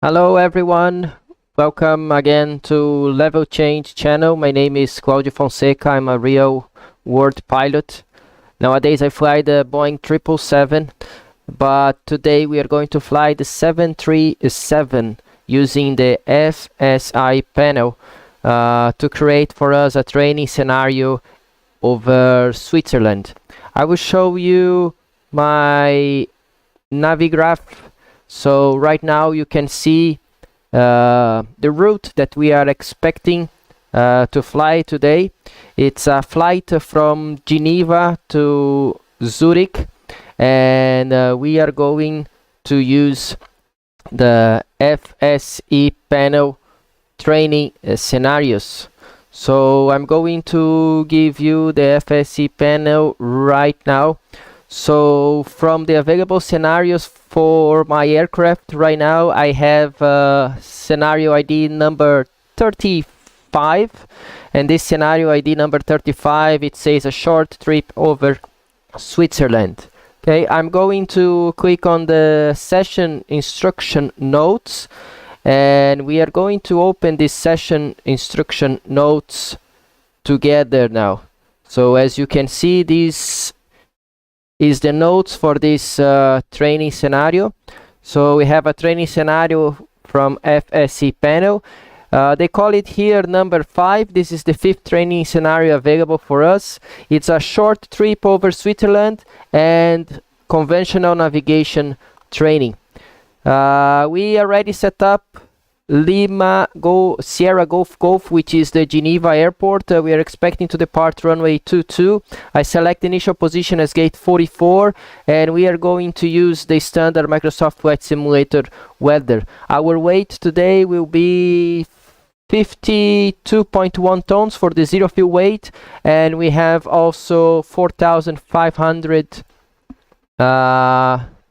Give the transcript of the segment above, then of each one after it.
Hello everyone, welcome again to Level Change channel. My name is Claudio Fonseca. I'm a real world pilot. Nowadays I fly the Boeing 777, but today we are going to fly the 737 using the FSI panel to create for us a training scenario over Switzerland. I will show you my Navigraph. So right now you can see the route that we are expecting to fly today. It's a flight from Geneva to Zurich, and we are going to use the FSI panel training scenarios. So I'm going to give you the FSI panel right now. So from the available scenarios for my aircraft right now, I have scenario ID number 35, and this scenario ID number 35, it says a short trip over Switzerland. Okay, I'm going to click on the session instruction notes, and we are going to open this session instruction notes together now. So as you can see, this is the notes for this training scenario. So we have a training scenario from FSI panel. They call it here number 5. This is the 5th training scenario available for us. It's a short trip over Switzerland and conventional navigation training. We already set up Lima Sierra Golf, which is the Geneva airport. We are expecting to depart runway 22. I select initial position as gate 44, and we are going to use the standard Microsoft Flight Simulator weather. Our weight today will be 52.1 tons for the zero fuel weight, and we have also 4,500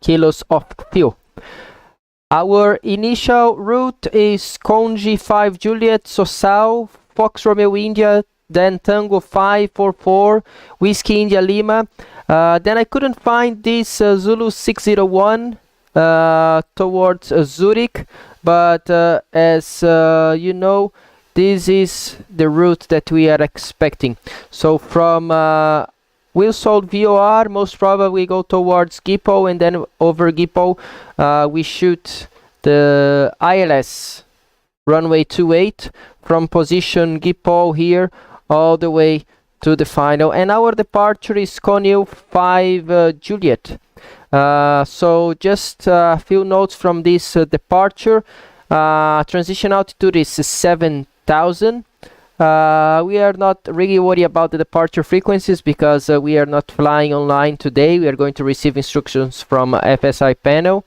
kilos of fuel. Our initial route is Congi 5 Juliet, Sosal, Fox Romeo India, then Tango 544, Whiskey India Lima. Then I couldn't find this Zulu 601 towards Zurich, but as you know, this is the route that we are expecting. So from Wilsold VOR, most probably go towards Gippo, and then over Gippo we shoot the ILS runway 28 from position Gippo here all the way to the final, and our departure is Conil 5 Juliet. So just a few notes from this departure. Transition altitude is 7,000. We are not really worried about the departure frequencies because we are not flying online today. We are going to receive instructions from FSI panel.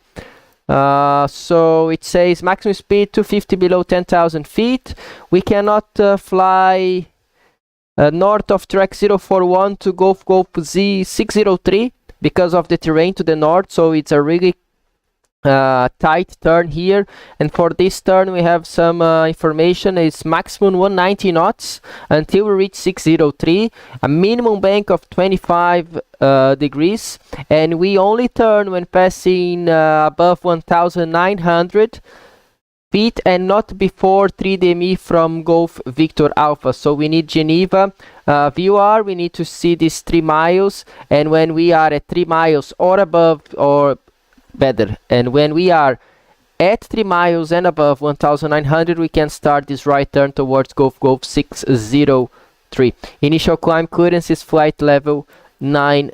So it says maximum speed 250 below 10,000 feet. We cannot fly north of track 041 to Golf Z603 because of the terrain to the north, so it's a really tight turn here, and for this turn we have some information. It's maximum 190 knots until we reach 603, a minimum bank of 25 degrees, and we only turn when passing above 1,900 feet and not before 3 DME from Golf Victor Alpha. So we need Geneva VOR, we need to see these 3 miles, and when we are at 3 miles or above, or better, and when we are at 3 miles and above 1,900, we can start this right turn towards Golf 603. Initial climb clearance is flight level 90.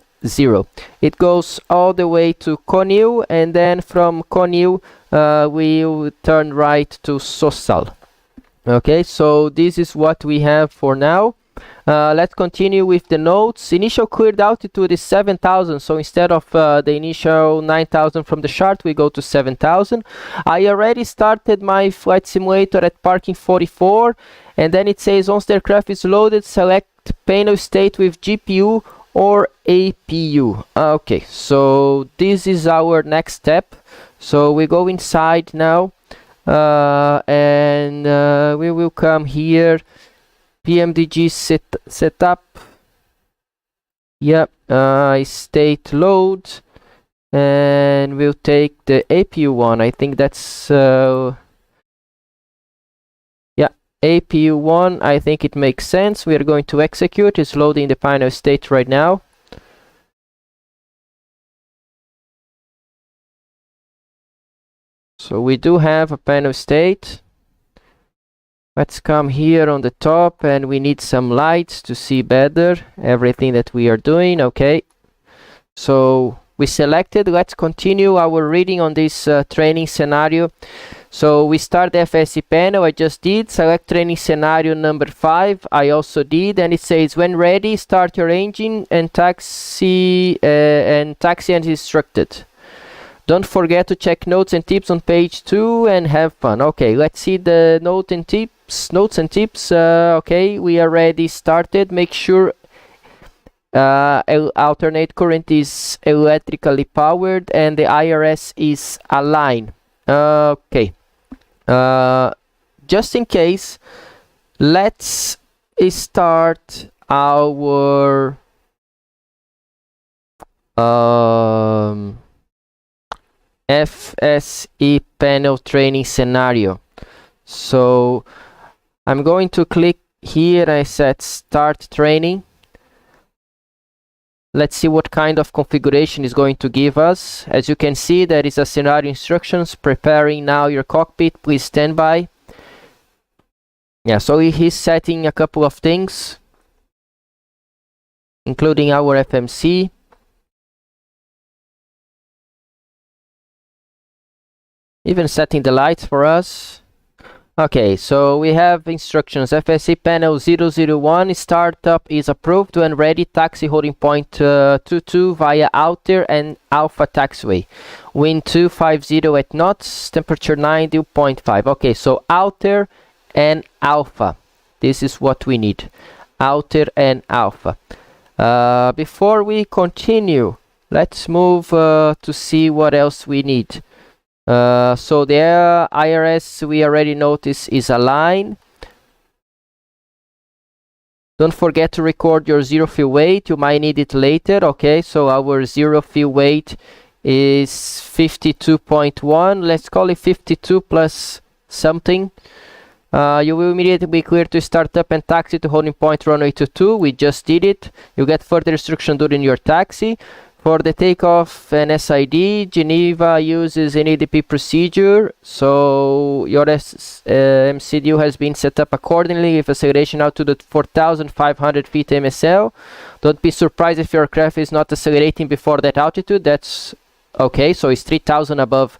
It goes all the way to Conil, and then from Conil we will turn right to Sosal. Okay, so this is what we have for now. Let's continue with the notes. Initial cleared altitude is 7,000, so instead of the initial 9,000 from the chart, we go to 7,000. I already started my flight simulator at parking 44, and then it says once the aircraft is loaded, select panel state with GPU or APU. Okay, so this is our next step. So we go inside now, and we will come here. PMDG setup. Yep, state load. and we'll take the APU one. I think that's yeah, APU one. I think it makes sense. We are going to execute. It's loading the final state right now. So we do have a panel state. Let's come here on the top, and we need some lights to see better everything that we are doing. Okay, so we selected. Let's continue our reading on this training scenario. So we start the FSI panel. I just did. Select training scenario number 5. I also did, and it says when ready, start your engine and taxi as instructed. Don't forget to check notes and tips on page 2 and have fun. Okay, let's see the notes and tips. Okay, we already started. Make sure alternate current is electrically powered and the IRS is aligned. Okay, just in case, let's start our FSI panel training scenario. So I'm going to click here. I said start training. Let's see what kind of configuration is going to give us. As you can see, there is a scenario instructions. Preparing now your cockpit. Please stand by. Yeah, so he's setting a couple of things, including our FMC. Even setting the lights for us. Okay, so we have instructions. FSI panel 001 startup is approved when ready. Taxi holding point 22 via outer and alpha taxiway. Wind 250 at knots. Temperature 90.5. Okay, so outer and alpha. This is what we need. Outer and alpha. Before we continue, let's move to see what else we need. So the IRS we already noticed is aligned. Don't forget to record your zero fuel weight. You might need it later. Okay, so our zero fuel weight is 52.1. Let's call it 52 plus something. You will immediately be clear to start up and taxi to holding point runway 22. We just did it. You get further instruction during your taxi. For the takeoff and SID, Geneva uses an ADP procedure, so your MCDU has been set up accordingly with acceleration out to the 4,500 feet MSL. Don't be surprised if your aircraft is not accelerating before that altitude. That's okay, so it's 3,000 above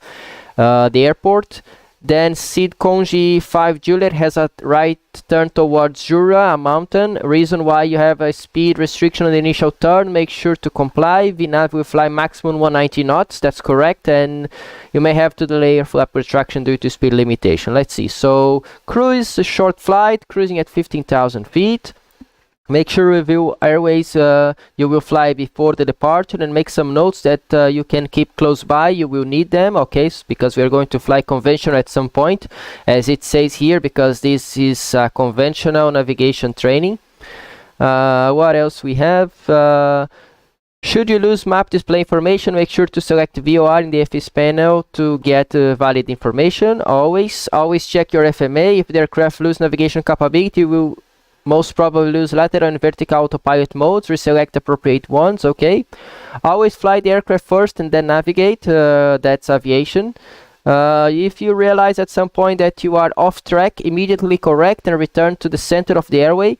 the airport. Then SID Congi 5 Juliet has a right turn towards Jura, a mountain. Reason why you have a speed restriction on the initial turn, make sure to comply. VNAV will fly maximum 190 knots, that's correct, and you may have to delay your flap retraction due to speed limitation. Let's see, so cruise, a short flight, cruising at 15,000 feet. Make sure review airways you will fly before the departure, and make some notes that you can keep close by. You will need them, okay, because we are going to fly conventional at some point, as it says here, because this is conventional navigation training. What else we have? Should you lose map display information, make sure to select VOR in the FS panel to get valid information. Always check your FMA. If the aircraft lose navigation capability, you will most probably lose lateral and vertical autopilot modes. Reselect appropriate ones, okay? Always fly the aircraft first and then navigate. That's aviation. If you realize at some point that you are off track, immediately correct and return to the center of the airway.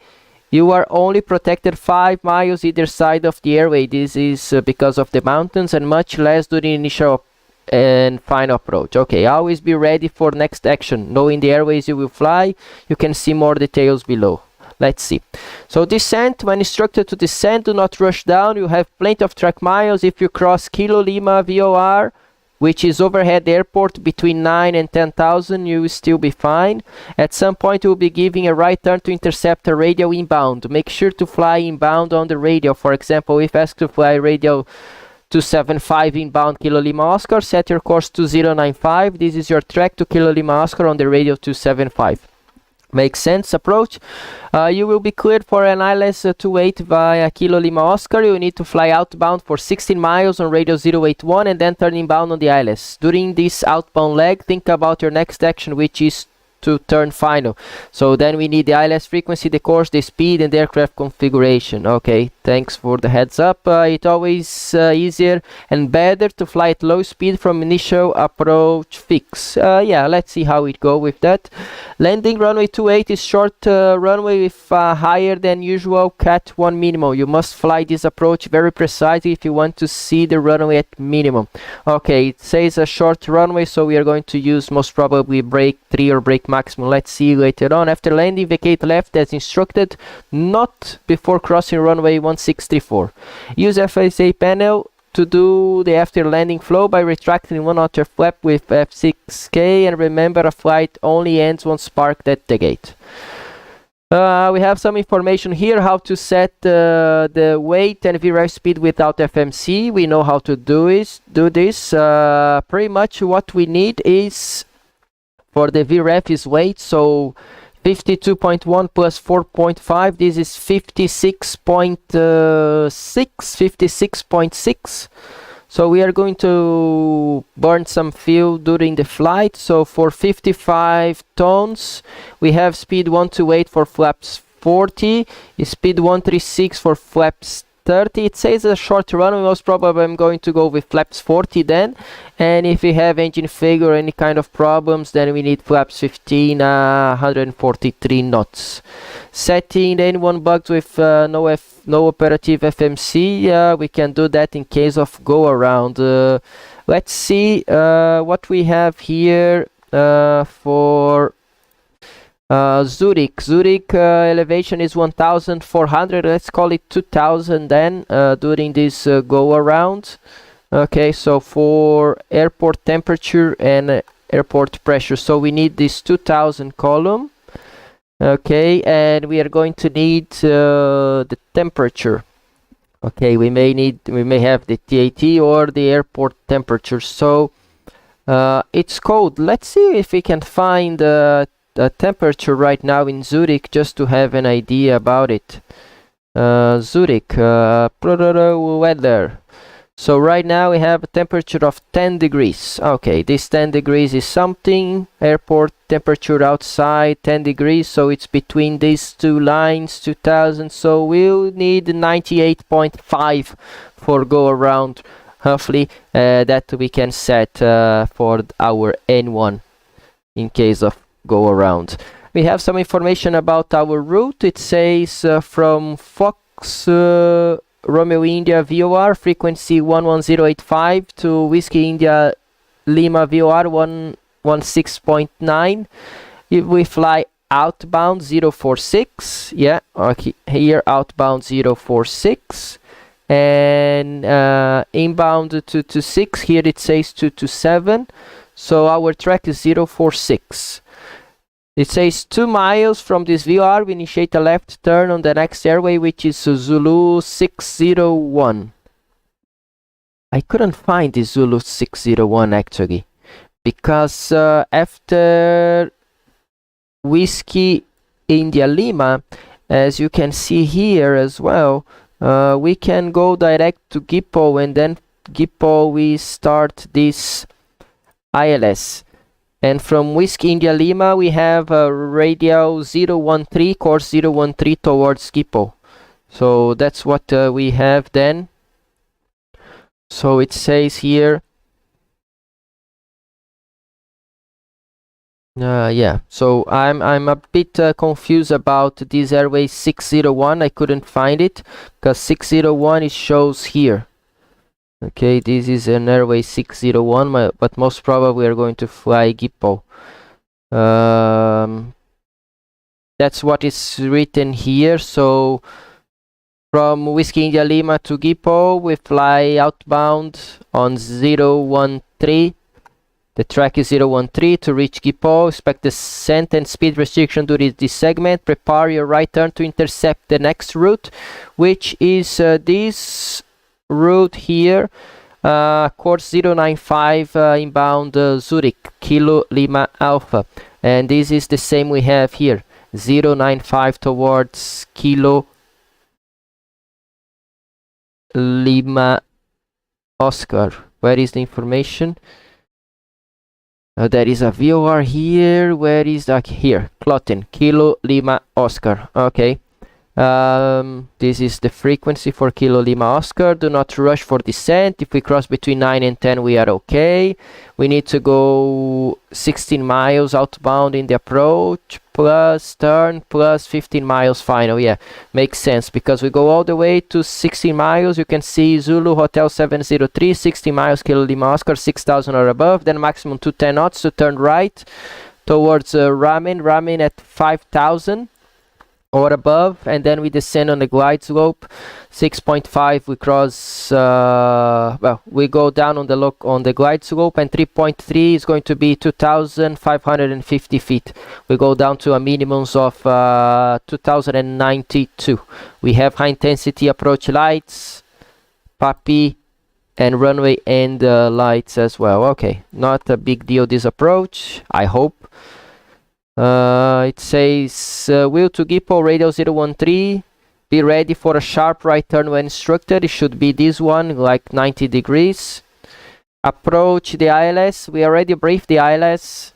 You are only protected 5 miles either side of the airway. This is because of the mountains, and much less during initial and final approach. Okay, always be ready for next action. Knowing the airways you will fly, you can see more details below. Let's see. So descent, when instructed to descend, do not rush down. You have plenty of track miles. If you cross Kilo Lima VOR, which is overhead airport between 9 and 10,000, you will still be fine. At some point you will be giving a right turn to intercept a radial inbound. Make sure to fly inbound on the radial. For example, if asked to fly radial 275 inbound Kilo Lima Oscar, set your course to 095. This is your track to Kilo Lima Oscar on the radial 275. Makes sense approach. You will be cleared for an ILS 28 via Kilo Lima Oscar. You need to fly outbound for 16 miles on radio 081 and then turn inbound on the ILS. During this outbound leg, think about your next action, which is to turn final. So then we need the ILS frequency, the course, the speed, and the aircraft configuration. Okay, thanks for the heads up. It's always easier and better to fly at low speed from initial approach fix. Yeah, let's see how it go with that. Landing runway 28 is short runway with higher than usual Cat 1 minimum. You must fly this approach very precisely if you want to see the runway at minimum. Okay, it says a short runway, so we are going to use most probably brake 3 or brake maximum. Let's see later on. After landing, vacate left as instructed, not before crossing runway 1634. Use FSI panel to do the after landing flow by retracting one outer flap with F6K, and remember a flight only ends once parked at the gate. We have some information here how to set the weight and VREF speed without FMC. We know how to do this. Pretty much what we need is for the VREF is weight, so 52.1 plus 4.5, this is 56.6. So we are going to burn some fuel during the flight. So for 55 tons, we have speed 128 for flaps 40, speed 136 for flaps 30. It says a short runway, most probably I'm going to go with flaps 40 then. And if we have engine failure or any kind of problems, then we need flaps 15, 143 knots. Setting anyone bugs with no operative FMC, we can do that in case of go around. Let's see what we have here for Zurich. Zurich elevation is 1400. Let's call it 2000 then during this go around. Okay, so for airport temperature and airport pressure, so we need this 2000 column. Okay, and we are going to need the temperature. Okay, we may have the TAT or the airport temperature. So it's cold. Let's see if we can find the temperature right now in Zurich, just to have an idea about it. Zurich weather. So right now we have a temperature of 10 degrees. Okay, this 10 degrees is something. Airport temperature outside 10 degrees, so it's between these two lines, 2000. So we'll need 98.5 for go around, roughly, that we can set for our N1 in case of go around. We have some information about our route. It says from Fox Romeo India VOR frequency 11085 to Whiskey India Lima VOR 116.9. If we fly outbound 046, yeah, okay, here outbound 046, and inbound 226, here it says 227, so our track is 046. It says 2 miles from this VR, we initiate a left turn on the next airway, which is Zulu 601. I couldn't find this Zulu 601 actually, because after Whiskey India Lima, as you can see here as well, we can go direct to Gippo, and then Gippo we start this ILS. And from Whiskey India Lima, we have a radial 013, course 013 towards Gippo. So that's what we have then. So it says here, yeah, so I'm a bit confused about this airway 601. I couldn't find it, because 601 it shows here. Okay, this is an airway 601, but most probably we are going to fly Gippo. That's what is written here. So from Whiskey India Lima to Gippo, we fly outbound on 013. The track is 013 to reach Gippo. Expect descent and speed restriction during this segment. Prepare your right turn to intercept the next route, which is this route here, course 095 inbound Zurich, Kilo Lima Alpha, and this is the same we have here. 095 towards Kilo Lima Oscar. Where is the information? There is a VOR here. Where is that? Here, Cloten, Kilo Lima Oscar. Okay. This is the frequency for Kilo Lima Oscar. Do not rush for descent. If we cross between 9 and 10, we are okay. We need to go 16 miles outbound in the approach, plus turn, plus 15 miles final. Yeah, makes sense, because we go all the way to 16 miles. You can see Zulu Hotel 703, 16 miles, Kilo Lima Oscar, 6,000 or above. Then maximum 210 knots to turn right towards Ramen at 5,000 or above, and then we descend on the glide slope 6.5. We cross well, we go down on the glide slope, and 3.3 is going to be 2,550 feet. We go down to a minimums of 2,092. We have high intensity approach lights, PAPI, and runway end lights as well. Okay, not a big deal this approach, I hope. It says wheel to Gipo, radial 013, be ready for a sharp right turn when instructed. It should be this one, like 90 degrees. Approach the ILS. We already briefed the ILS,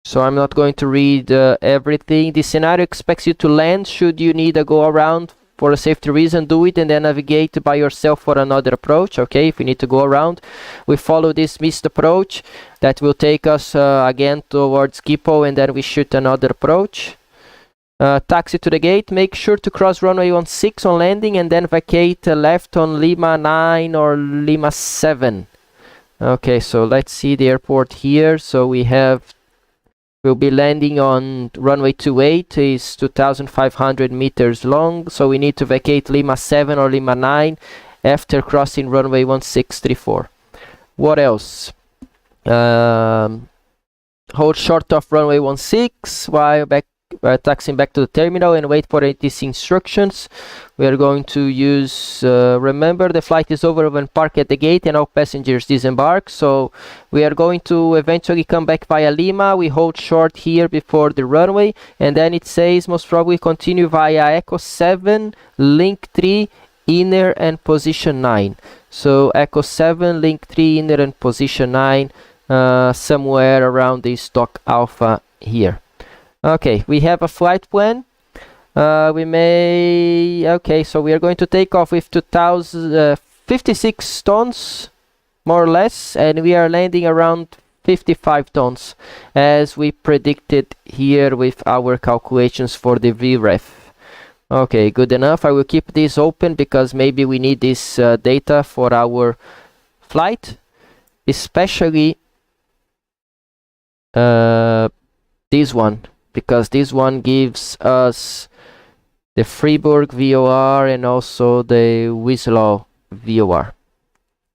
so I'm not going to read everything. The scenario expects you to land. Should you need a go around for a safety reason, do it and then navigate by yourself for another approach. Okay, if we need to go around, we follow this missed approach that will take us again towards Gipo, and then we shoot another approach. Taxi to the gate. Make sure to cross runway 16 on landing, and then vacate left on Lima 9 or Lima 7. Okay, so let's see the airport here. So we'll be landing on runway 28, is 2,500 meters long, so we need to vacate Lima 7 or Lima 9 after crossing runway 1634. What else? Hold short of runway 16 while taxiing back to the terminal, and wait for ATC instructions. We are going to use, remember, the flight is over when park at the gate and all passengers disembark. So we are going to eventually come back via Lima. We hold short here before the runway, and then it says most probably continue via Echo 7, Link 3, inner and position 9. So Echo 7, Link 3, inner and position 9, somewhere around the stock Alpha here. Okay, we have a flight plan. Okay, so we are going to take off with 56 tons, more or less, and we are landing around 55 tons, as we predicted here with our calculations for the VREF. Okay, good enough. I will keep this open because maybe we need this data for our flight, especially this one, because this one gives us the Freiburg VOR and also the Wieslow VOR.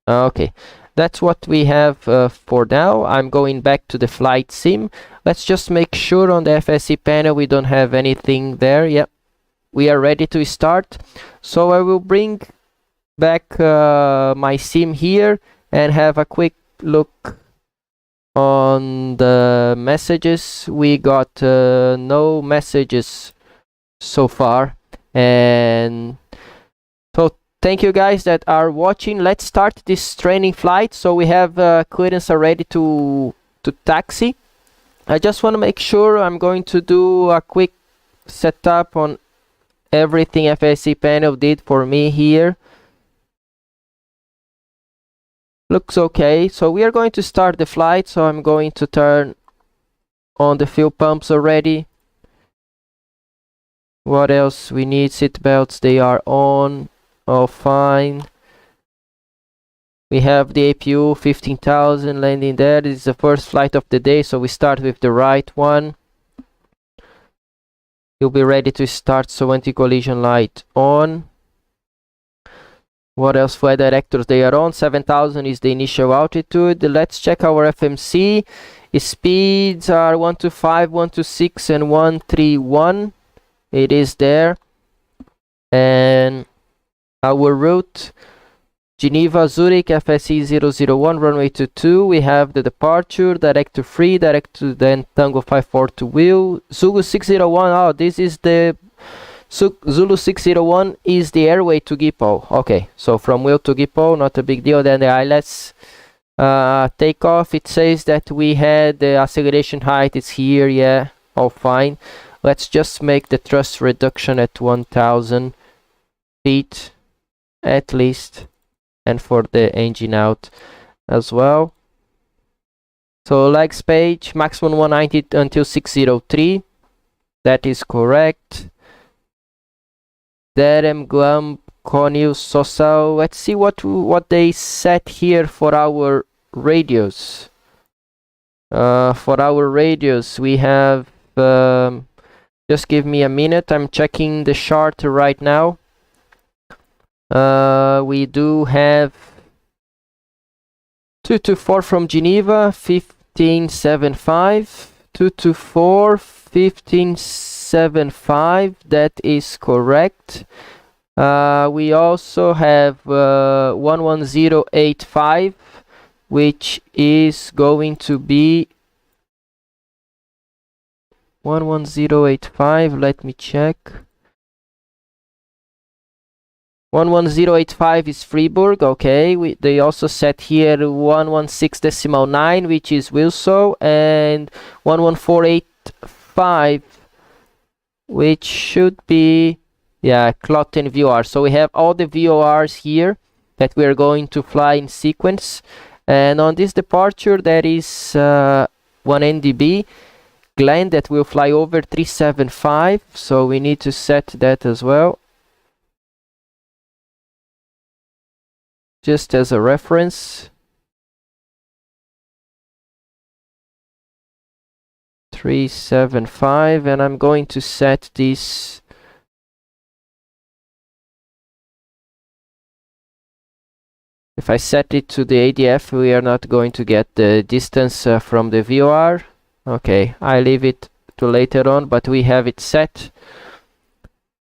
Okay, that's what we have for now. I'm going back to the flight sim. Let's just make sure on the FSI panel we don't have anything there. Yep, we are ready to start. So I will bring back my sim here and have a quick look on the messages. We got no messages so far, and so thank you guys that are watching. Let's start this training flight. So we have clearance already to taxi. I just want to make sure. I'm going to do a quick setup on everything FSI panel did for me here. Looks okay. So we are going to start the flight. So I'm going to turn on the fuel pumps already. What else we need? Seat belts, they are on. All fine. We have the APU 15,000 landing there. This is the first flight of the day, so we start with the right one. You'll be ready to start, so anti-collision light on. What else? Flight directors, they are on. 7,000 is the initial altitude. Let's check our FMC. Speeds are 125, 126 and 131. It is there. And our route Geneva, Zurich, FSI 001, runway 22. We have the departure, direct to free, direct to then Tango 54 to wheel. Zulu 601, oh, this is the Zulu 601 is the airway to Gipol. Okay, so from wheel to Gipol, not a big deal. Then the ILS takeoff, it says that we had the acceleration height is here, yeah, all fine. Let's just make the thrust reduction at 1000 feet at least, and for the engine out as well. So legs page, maximum 190 until 603. That is correct. Derem, Glum, Conil, Sosal. Let's see what they set here for our radius. For our radius, we have. Just give me a minute. I'm checking the chart right now. We do have 224 from Geneva, 1575. 224, 1575. That is correct. We also have 11085, which is going to be 11085. Let me check. 11085 is Fribourg. Okay, they also set here 116.9, which is Wilsow, and 11485, which should be, yeah, Clotten VOR. So we have all the VORs here that we are going to fly in sequence. And on this departure, there is 1 NDB Glen that will fly over 375. So we need to set that as well, just as a reference. 375, and I'm going to set this if I set it to the ADF, we are not going to get the distance from the VOR. Okay, I leave it to later on, but we have it set.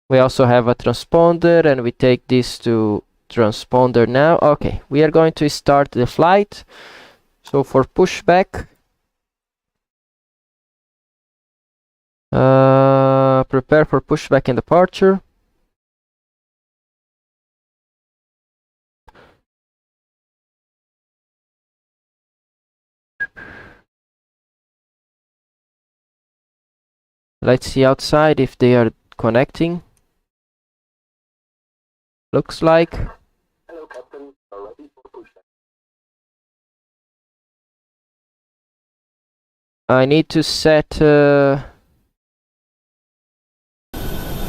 We also have a transponder, and we take this to transponder now. Okay, we are going to start the flight. So for pushback, prepare for pushback and departure. Let's see outside if they are connecting. Looks like. Hello, Captain. Are ready for pushback. I need to set.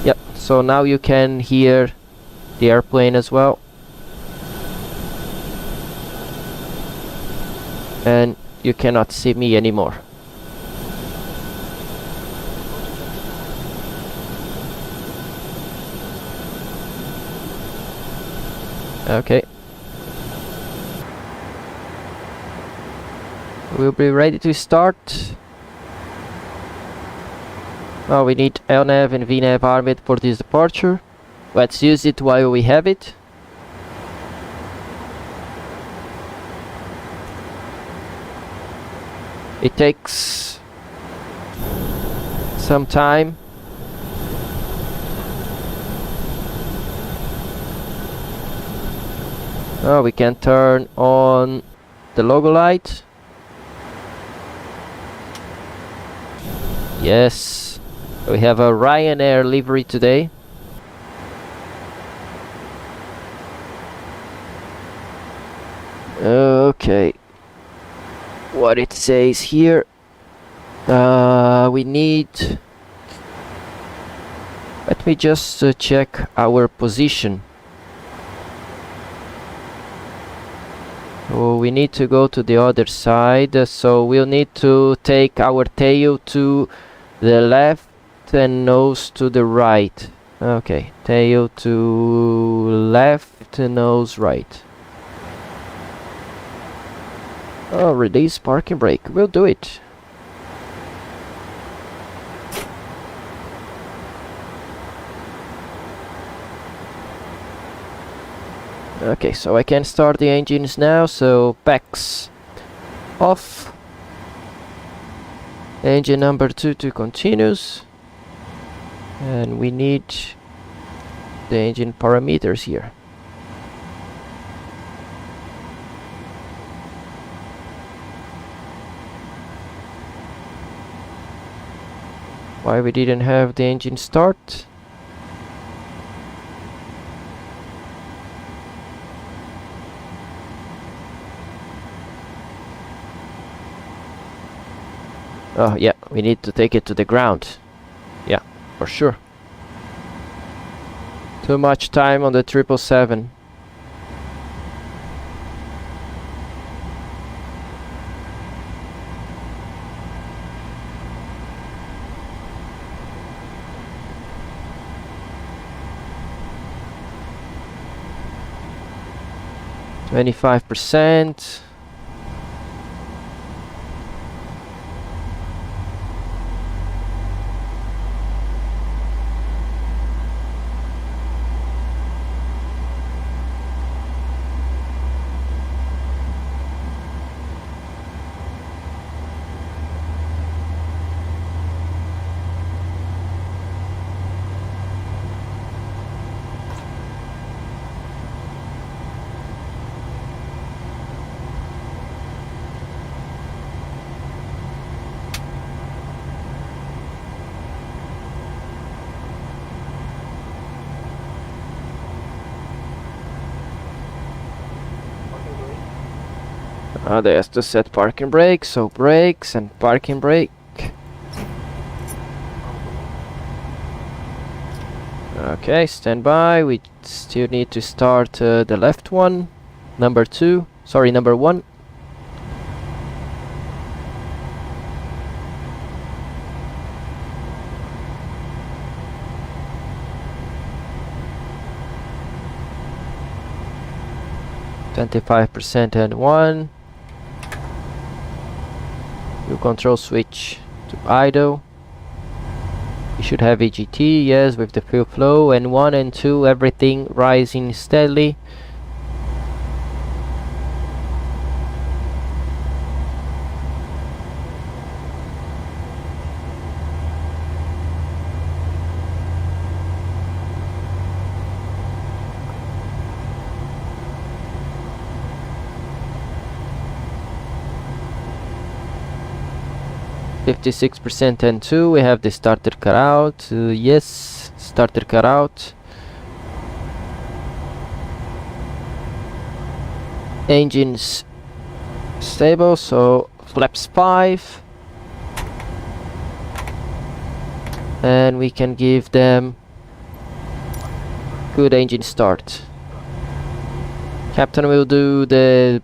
Yep. So now you can hear the airplane as well, and you cannot see me anymore. Okay. We'll be ready to start. Oh, we need LNAV and VNAV armed for this departure. Let's use it while we have it. It takes some time. Oh, we can turn on the logo light. Yes, we have a Ryanair livery today. Okay, what it says here, we need, let me just check our position. Oh, we need to go to the other side, so we'll need to take our tail to the left and nose to the right. Okay, tail to left, nose right. Oh, release parking brake. We'll do it. Okay, so I can start the engines now. So backs off. Engine number 2 to continuous. And we need the engine parameters here. Why we didn't have the engine start? Oh yeah, we need to take it to the ground. Yeah, for sure. Too much time on the 777. %. There's the set parking brake, so brakes and parking brake. Okay, stand by. We still need to start the left one. Number 1. %, and 1. You control switch to idle. You should have EGT, yes, with the fuel flow, and 1 and 2, everything rising steadily. %, and 2. We have the starter cut out. Yes, starter cut out. Engines stable, so flaps 5. And we can give them good engine start. Captain will do the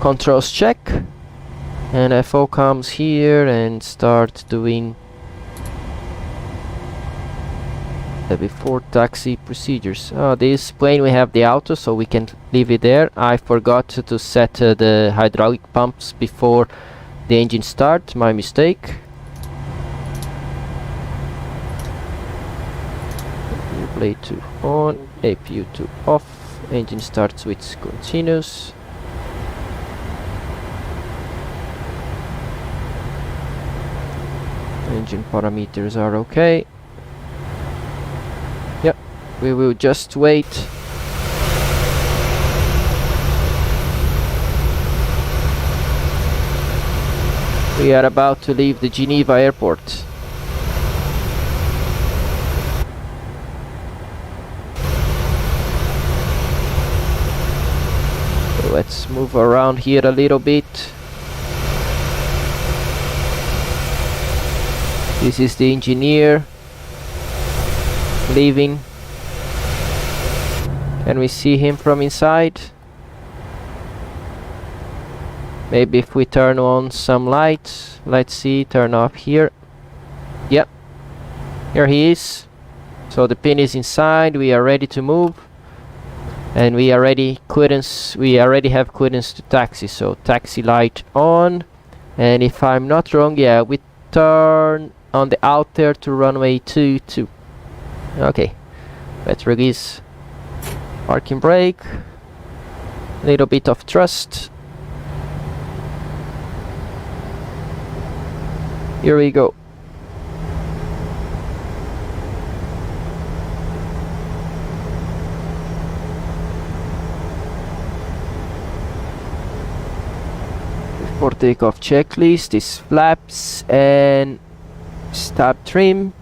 controls check. And FO comes here and start doing the before taxi procedures. This plane we have the auto, so we can leave it there. I forgot to set the hydraulic pumps before the engine start, my mistake. Play 2 on, APU 2 off, engine start switch continuous. Engine parameters are okay. Yep, we will just wait. We are about to leave the Geneva airport. So let's move around here a little bit. This is the engineer leaving. Can we see him from inside? Maybe if we turn on some lights. Let's see, turn off here. Yep, here he is. So the pin is inside, we are ready to move. And we already have clearance to taxi, so taxi light on. And if I'm not wrong, yeah, we turn on the outer to runway 22. Okay, Português. Parking brake. Little bit of thrust. Here we go. Before takeoff checklist is flaps and stop trim.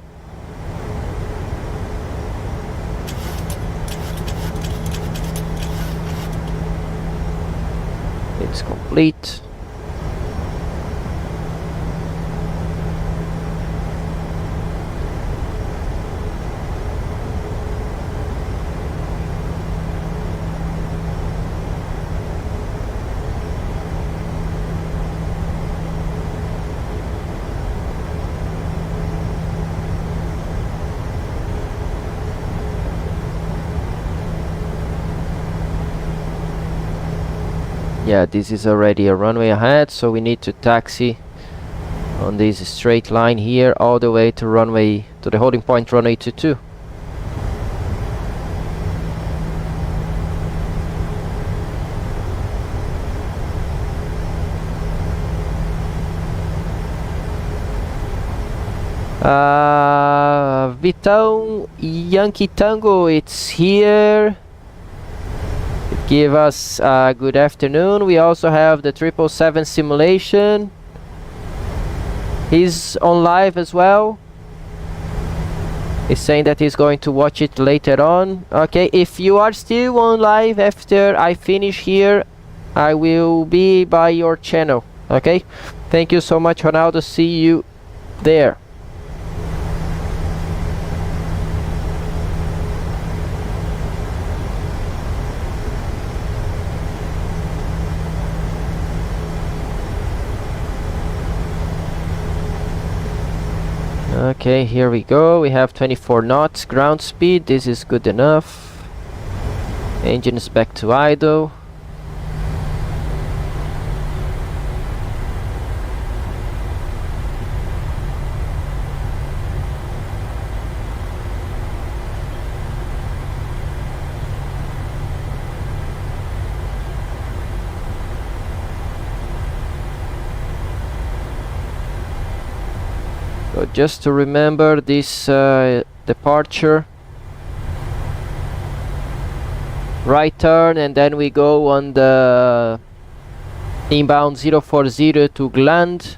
It's complete. Yeah, this is already a runway ahead, so we need to taxi on this straight line here all the way to runway, to the holding point runway 22. Vitão Yankee Tango, it's here. Give us a good afternoon. We also have the 777 simulation. He's on live as well. He's saying that he's going to watch it later on. Okay, if you are still on live after I finish here, I will be by your channel. Okay, thank you so much, Ronaldo. See you there. Okay, here we go. We have 24 knots ground speed. This is good enough. Engine is back to idle. So just to remember this departure, right turn, and then we go on the inbound 040 to Gland,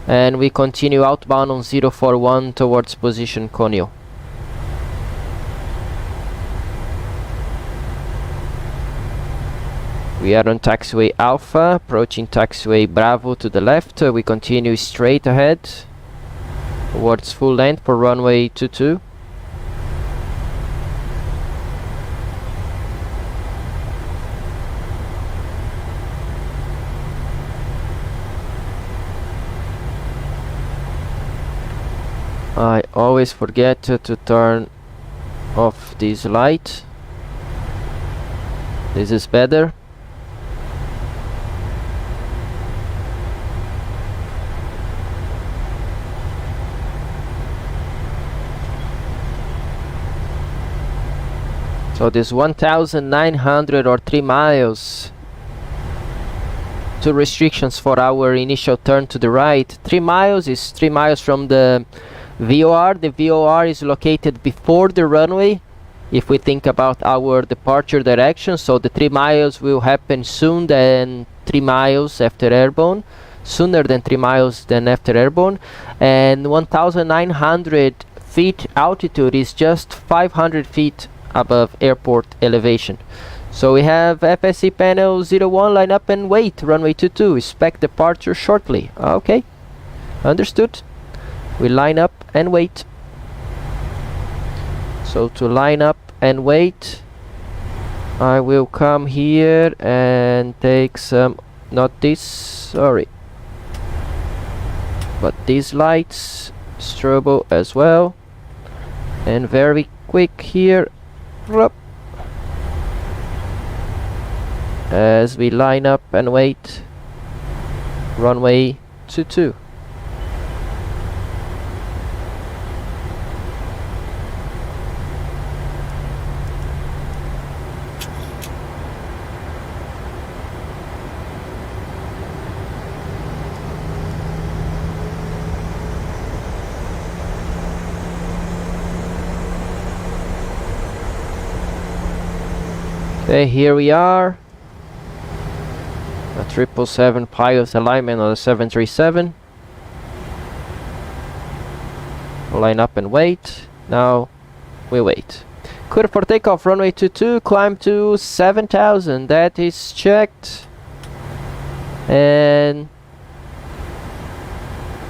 and we continue outbound on 041 towards position Conil. We are on taxiway Alpha, approaching taxiway Bravo to the left. We continue straight ahead towards full length for runway 22. I always forget to turn off this light. This is better. So this 1,900 or 3 miles, two restrictions for our initial turn to the right. 3 miles is 3 miles from the VOR. The VOR is located before the runway if we think about our departure direction. So the 3 miles will happen soon than 3 miles after airborne, sooner than 3 miles than after airborne. And 1,900 feet altitude is just 500 feet above airport elevation. So we have FSI panel 01, line up and wait, runway 22, expect departure shortly. Okay, understood. We line up and wait. So to line up and wait, I will come here and take some, not this, sorry, but these lights, strobo as well, and very quick here, as we line up and wait, runway 22. Okay, here we are. A 777 pilot alignment on the 737. Line up and wait. Now we wait. Clear for takeoff, runway 22, climb to 7,000. That is checked. And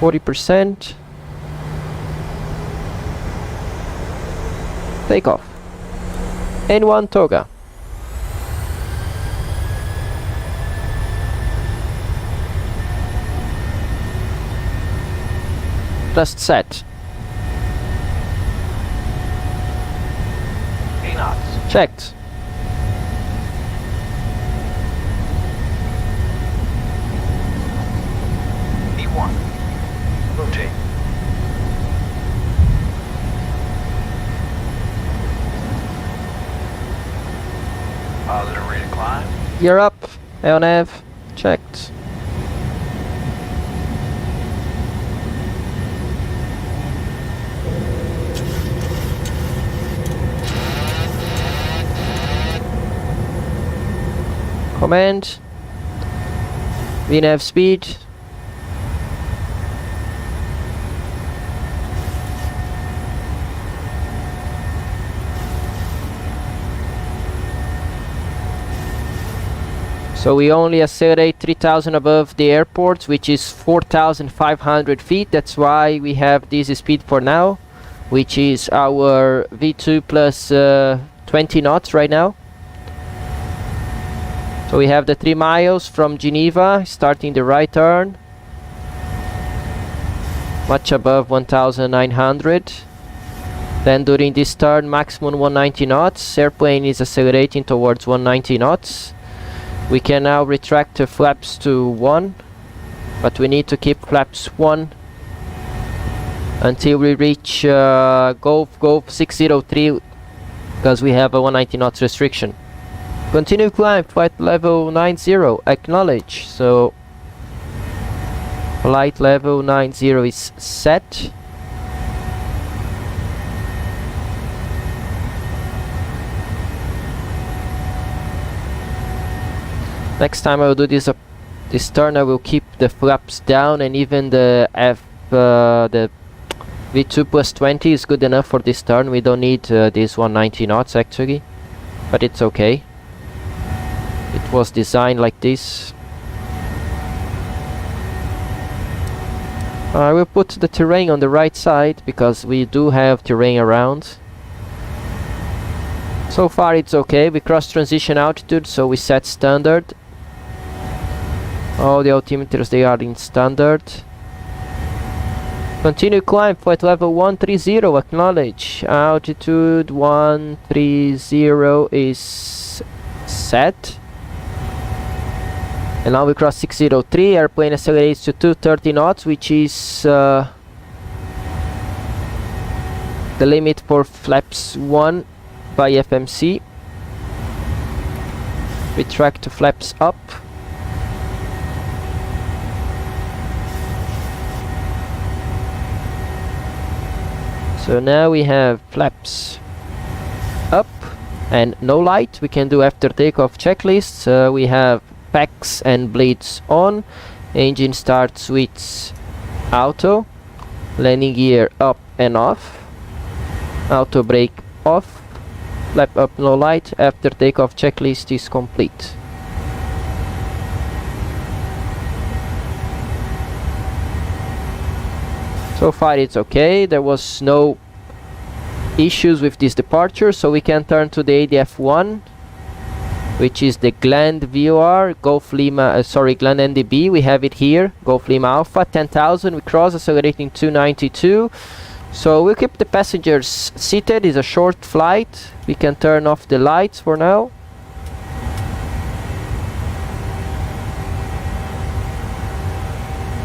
40%. Takeoff. N1 Toga. Just set. 8 knots. Checked. E1. Rotate. Positive rate of climb. You're up. LNAV. Checked. Command. VNAV speed. So we only accelerate 3,000 above the airport, which is 4,500 feet. That's why we have this speed for now, which is our V2 plus 20 knots right now. So we have the 3 miles from Geneva, starting the right turn, much above 1,900. Then during this turn, maximum 190 knots. Airplane is accelerating towards 190 knots. We can now retract the flaps to 1, but we need to keep flaps 1 until we reach Golf 603, because we have a 190 knots restriction. Continue climb, flight level 90, acknowledge. So flight level 90 is set. Next time I will do this turn, I will keep the flaps down, and even the the V2 plus 20 is good enough for this turn. We don't need this 190 knots actually, but it's okay. It was designed like this. I will put the terrain on the right side because we do have terrain around. So far it's okay. We cross transition altitude, so we set standard. All the altimeters, they are in standard. Continue climb, flight level 130, acknowledge. Altitude 130 is set. And now we cross 603, airplane accelerates to 230 knots, which is the limit for flaps 1 by FMC. Retract the flaps up. So now we have flaps up and no light. We can do after takeoff checklists. We have packs and blades on, engine start switch auto, landing gear up and off, auto brake off, flap up no light. After takeoff checklist is complete. So far it's okay. There was no issues with this departure, so we can turn to the ADF1, which is the Gland VOR, Golf Lima, Gland NDB. We have it here, Golf Lima Alpha, 10,000. We cross, accelerating 292. So we'll keep the passengers seated. It's a short flight. We can turn off the lights for now.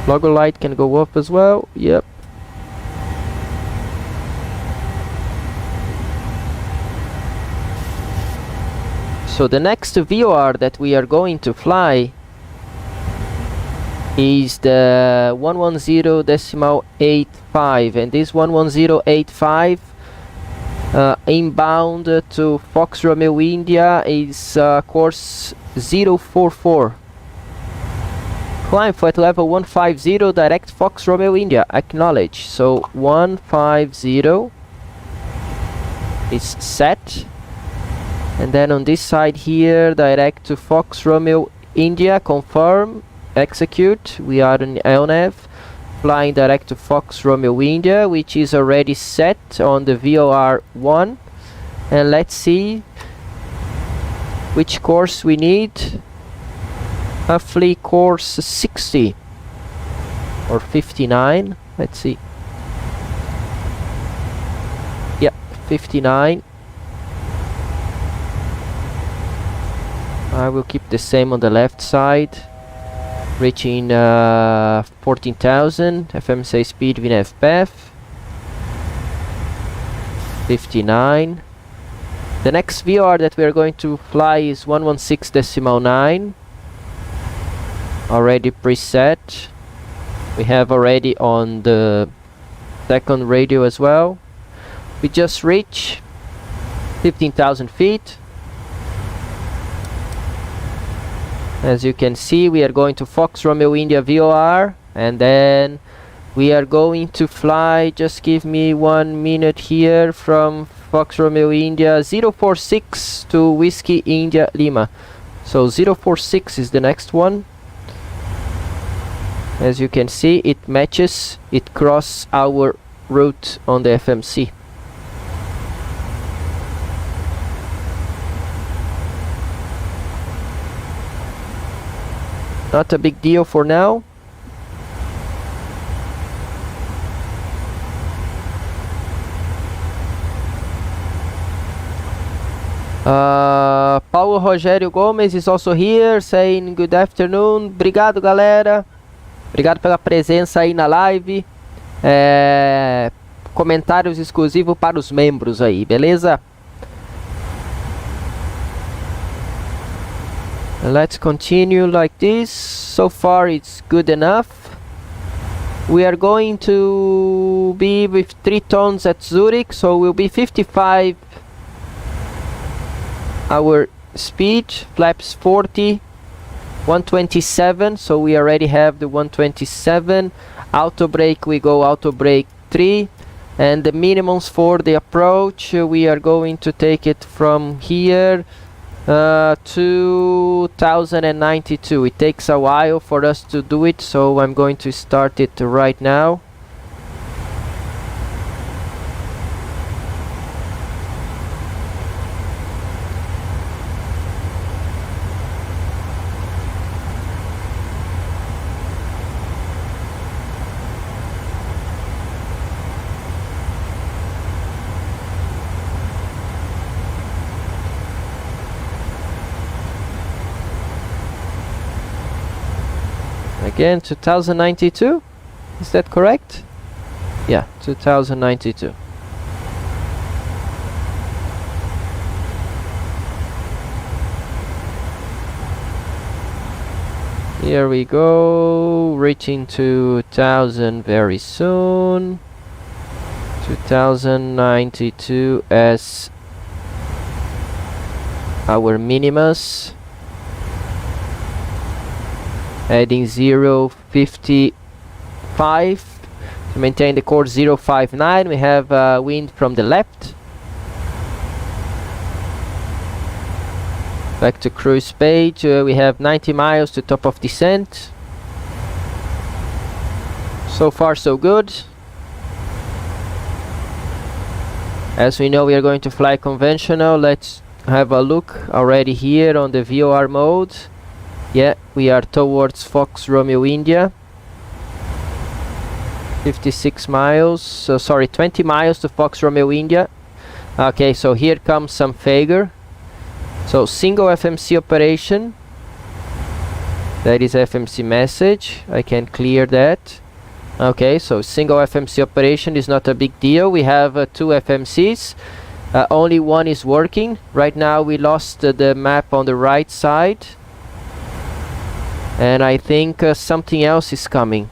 Logo light can go off as well. Yep. So the next VOR that we are going to fly is the 110.85, and this 110.85 Inbound to Fox Romeo India is course 044. Climb flight level 150, direct Fox Romeo India, acknowledge. So 150 is set. And then on this side here, direct to Fox Romeo India, confirm, execute. We are in LNAV, flying direct to Fox Romeo India, which is already set on the VOR 1. And let's see which course we need. Roughly course 60 or 59. Let's see. Yeah, 59. I will keep the same on the left side. Reaching 14,000 FMC speed VNAV path. 59. The next VOR that we are going to fly is 116.9. Already preset. We have already on the second radio as well. We just reached 15,000 feet. As you can see, we are going to Fox Romeo India VOR, and then we are going to fly, just give me 1 minute here, from Fox Romeo India 046 to Whiskey India Lima. So 046 is the next one. As you can see, it matches, it crosses our route on the FMC. Not a big deal for now. Paulo Rogério Gomes is also here, saying good afternoon. Obrigado, galera. Obrigado pela presença aí na live. Comentários exclusivos para os membros aí, beleza? Let's continue like this. So far it's good enough. We are going to be with 3 tons at Zurich, so we'll be 55 our speed, flaps 40, 127, so we already have the 127. Auto brake, we go auto brake 3, and the minimums for the approach, we are going to take it from here 2092. It takes a while for us to do it, so I'm going to start it right now. Again, 2092, is that correct? Yeah, 2092. Here we go, reaching 2000 very soon. 2092 as our minimus. Adding 0.55 to maintain the course 059. We have wind from the left. Back to cruise page. We have 90 miles to top of descent. So far so good. As we know, we are going to fly conventional. Let's have a look already here on the VOR mode. Yeah, we are towards Fox Romeo India. 56 miles, sorry, 20 miles to Fox Romeo India. Okay, so here comes some failure. So single FMC operation. That is FMC message. I can clear that. Okay, so single FMC operation is not a big deal. We have 2 FMCs. Only one is working. Right now we lost the map on the right side. And I think something else is coming.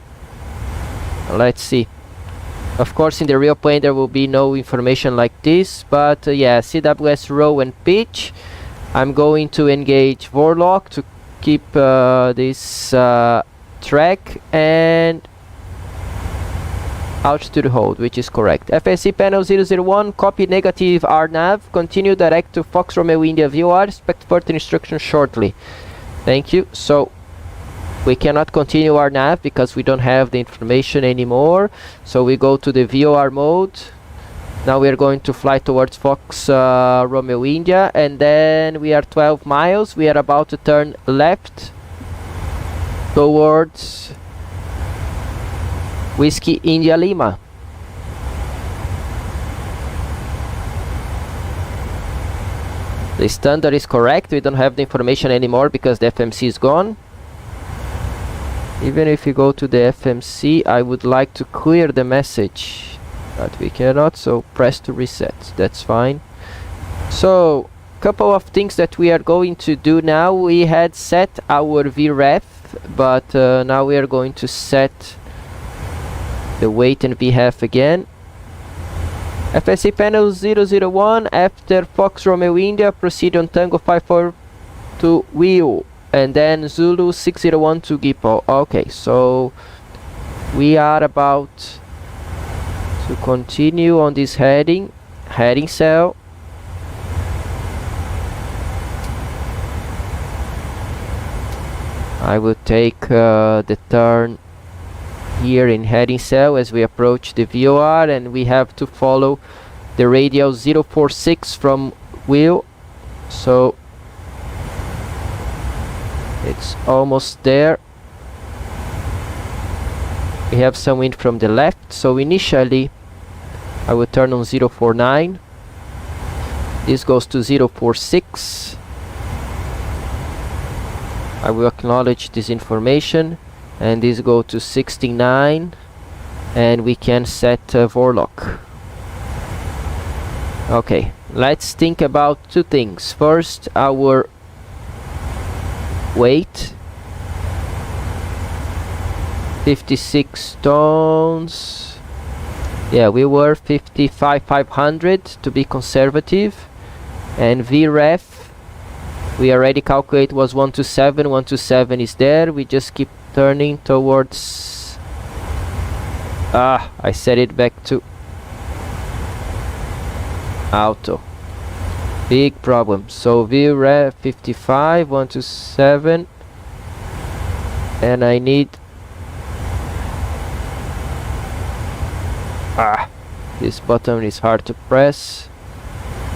Let's see. Of course, in the real plane there will be no information like this, but yeah, CWS row and pitch. I'm going to engage Vorlock to keep this track, and altitude hold, which is correct. FSI panel 001, copy negative RNAV, continue direct to Fox Romeo India VOR, expect further instructions shortly. Thank you. So we cannot continue our nav because we don't have the information anymore. So we go to the VOR mode. Now we are going to fly towards Fox Romeo India, and then we are 12 miles. We are about to turn left towards Whiskey India Lima. The standard is correct. We don't have the information anymore because the FMC is gone. Even if we go to the FMC, I would like to clear the message, but we cannot, so press to reset. That's fine. So, couple of things that we are going to do now. We had set our VREF, but now we are going to set the weight and VHF again. FSI panel 001, after Fox Romeo India, proceed on Tango 54 to wheel, and then Zulu 601 to Gipo. Okay, so we are about to continue on this heading cell. I will take the turn here in heading cell as we approach the VOR, and we have to follow the radial 046 from wheel. So it's almost there. We have some wind from the left, so initially I will turn on 049. This goes to 046. I will acknowledge this information, and this go to 69, and we can set Vorlock. Okay, let's think about two things. First, our weight, 56 tons. Yeah, we were 55,500 to be conservative, and VREF we already calculate was 127. 127 is there. We just keep turning towards I set it back to auto. Big problem. So VREF 55, 127, and I need this button is hard to press.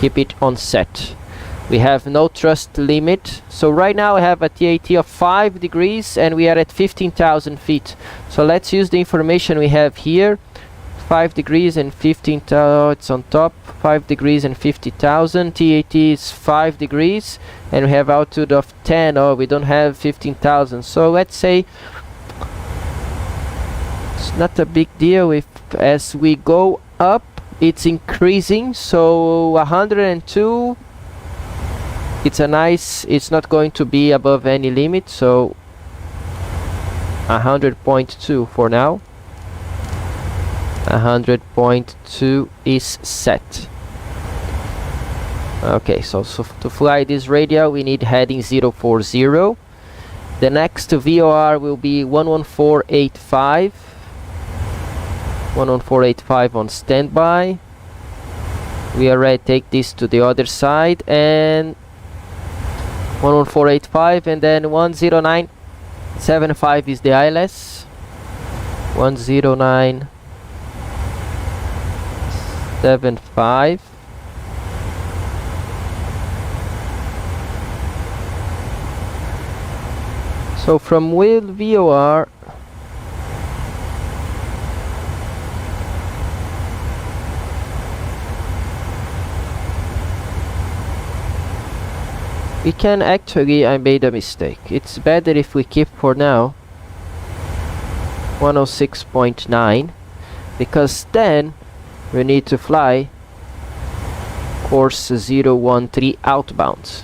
Keep it on set. We have no thrust limit, so right now I have a TAT of 5 degrees and we are at 15,000 feet. So let's use the information we have here. 5 degrees and 15,000, it's on top. 5 degrees and 50,000. TAT is 5 degrees and we have altitude of 10. Oh, we don't have 15,000. So let's say it's not a big deal if as we go up it's increasing. So 102. It's not going to be above any limit, so 100.2 for now. 100.2 is set. Okay, so to fly this radial we need heading 040. The next VOR will be 11485. 11485 on standby. We already take this to the other side, and 11485, and then 10975 is the ILS. 10975. So from wheel VOR we can actually, I made a mistake. It's better if we keep for now 106.9, because then we need to fly course 013 outbound.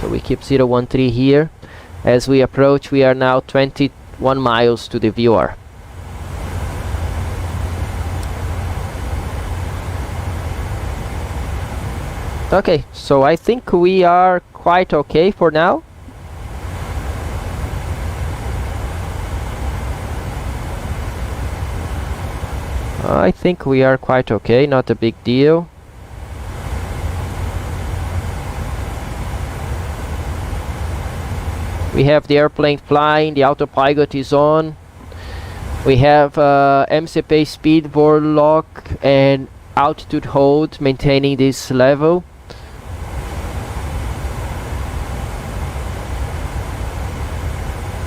So we keep 013 here. As we approach, we are now 21 miles to the VOR. Okay, so I think we are quite okay for now. I think we are quite okay, not a big deal. We have the airplane flying, the autopilot is on. We have MSFS speed, vorlock and altitude hold, maintaining this level.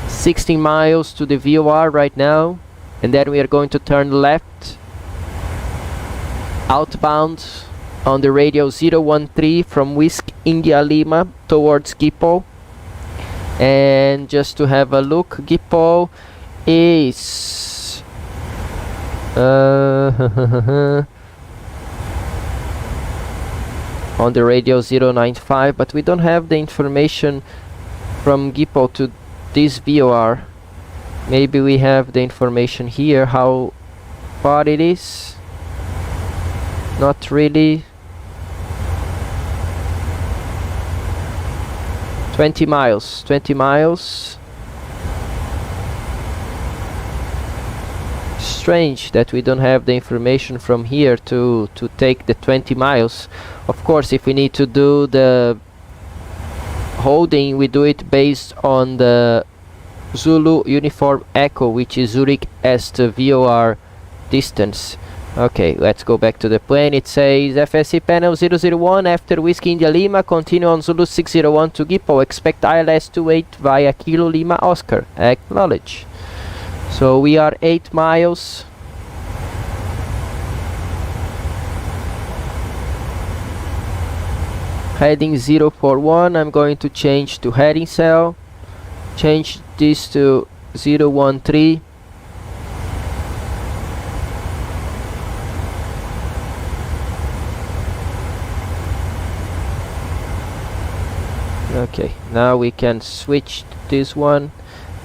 $16 miles to the VOR right now, and then we are going to turn left outbound on the radio 013 from Whiskey India Lima towards Gipol. And just to have a look, Gipol is on the radio 095, but we don't have the information from Gipol to this VOR. Maybe we have the information here, how far it is. Not really. 20 miles. 20 miles. Strange that we don't have the information from here to take the 20 miles. Of course, if we need to do the holding, we do it based on the Zulu Uniform Echo, which is Zurich Est VOR distance. Okay, let's go back to the plane. It says FSI panel 001 after Whiskey India Lima, continue on Zulu 601 to Gipol, expect ILS 28 via Kilo Lima Oscar, acknowledge. So we are 8 miles. Heading 041, I'm going to change to heading cell. Change this to 013. Okay, now we can switch this one.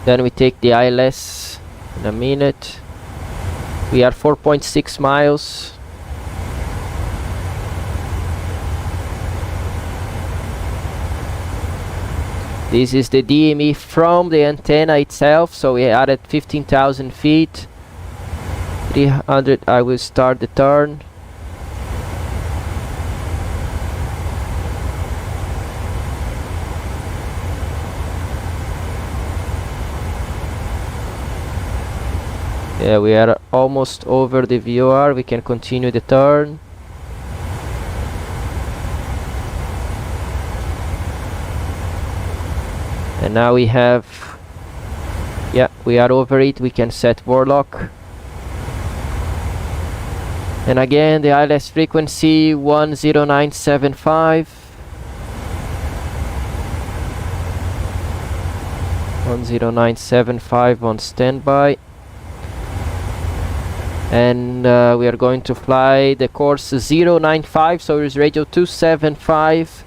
Then we take the ILS in a minute. We are 4.6 miles. This is the DME from the antenna itself, so we are at 15,000 feet. 300, I will start the turn. Yeah, we are almost over the VOR. We can continue the turn. And now we have, yeah, we are over it. We can set vorlock. And again, the ILS frequency 10975. 10975 on standby. And we are going to fly the course 095, so it's radio 275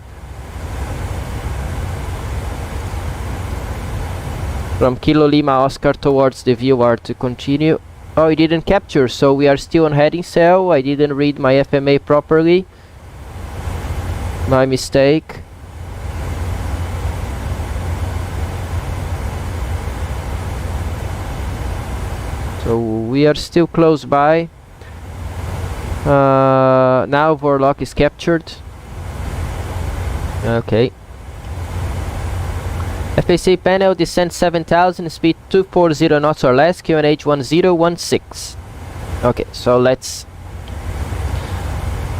from Kilo Lima Oscar towards the VOR to continue. Oh, it didn't capture, so we are still on heading cell. I didn't read my FMA properly. My mistake. So we are still close by. Now vorlock is captured. Okay. FSI panel descent 7000, speed 240 knots or less, QNH 1016. Okay, so let's,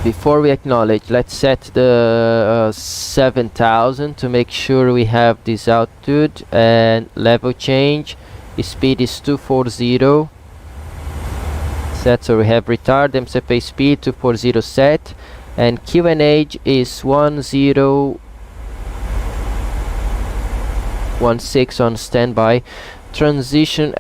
before we acknowledge, let's set the 7000 to make sure we have this altitude, and level change. Speed is 240 set, so we have retard. MSFS speed 240 set, and QNH is 1016 on standby. Transition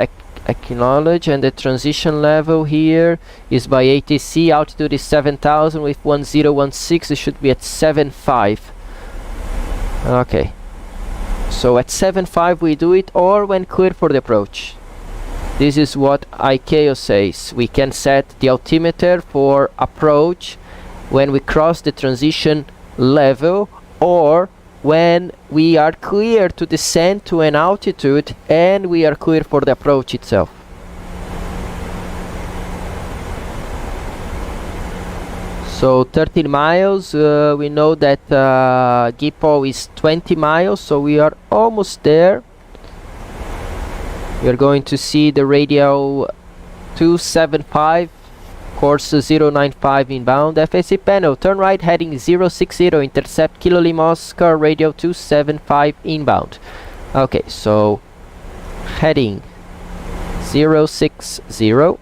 acknowledge, and the transition level here is by ATC. Altitude is 7000 with 1016. It should be at 75. Okay. So at 7.5 we do it, or when clear for the approach. This is what ICAO says. We can set the altimeter for approach when we cross the transition level, or when we are clear to descend to an altitude and we are clear for the approach itself. So 13 miles, we know that Gipol is 20 miles, so we are almost there. We are going to see the radial 275, course 095 inbound. FSI panel, turn right heading 060, intercept Kilo Lima Oscar, radial 275 inbound. Okay, so heading 060,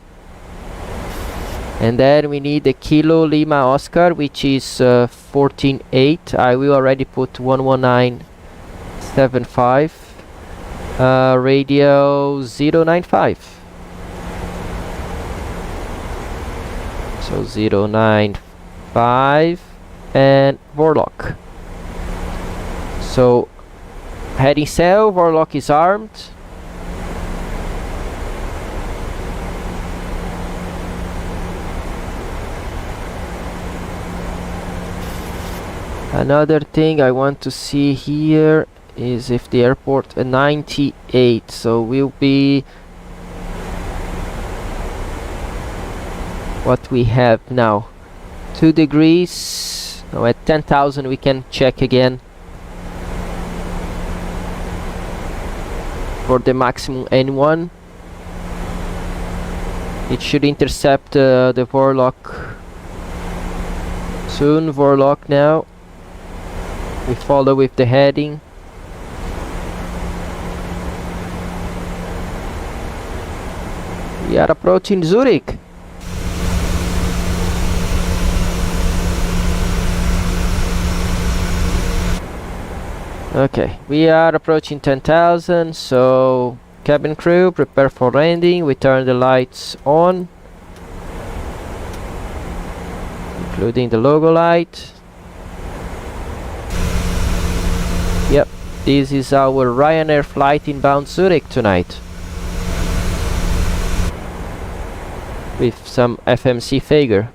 and then we need the Kilo Lima Oscar, which is 14.8. I will already put 119.75, radial 095. So 095 and Warlock. So heading south, Warlock is armed. Another thing I want to see here is if the airport 98, so will be what we have now, 2 degrees. Now at 10,000 we can check again for the maximum N1. It should intercept the Warlock soon. Warlock now, we follow with the heading. We are approaching Zurich. Okay, we are approaching 10,000, so cabin crew, prepare for landing. We turn the lights on, including the logo light. Yep, this is our Ryanair flight inbound Zurich tonight, with some FMC figure.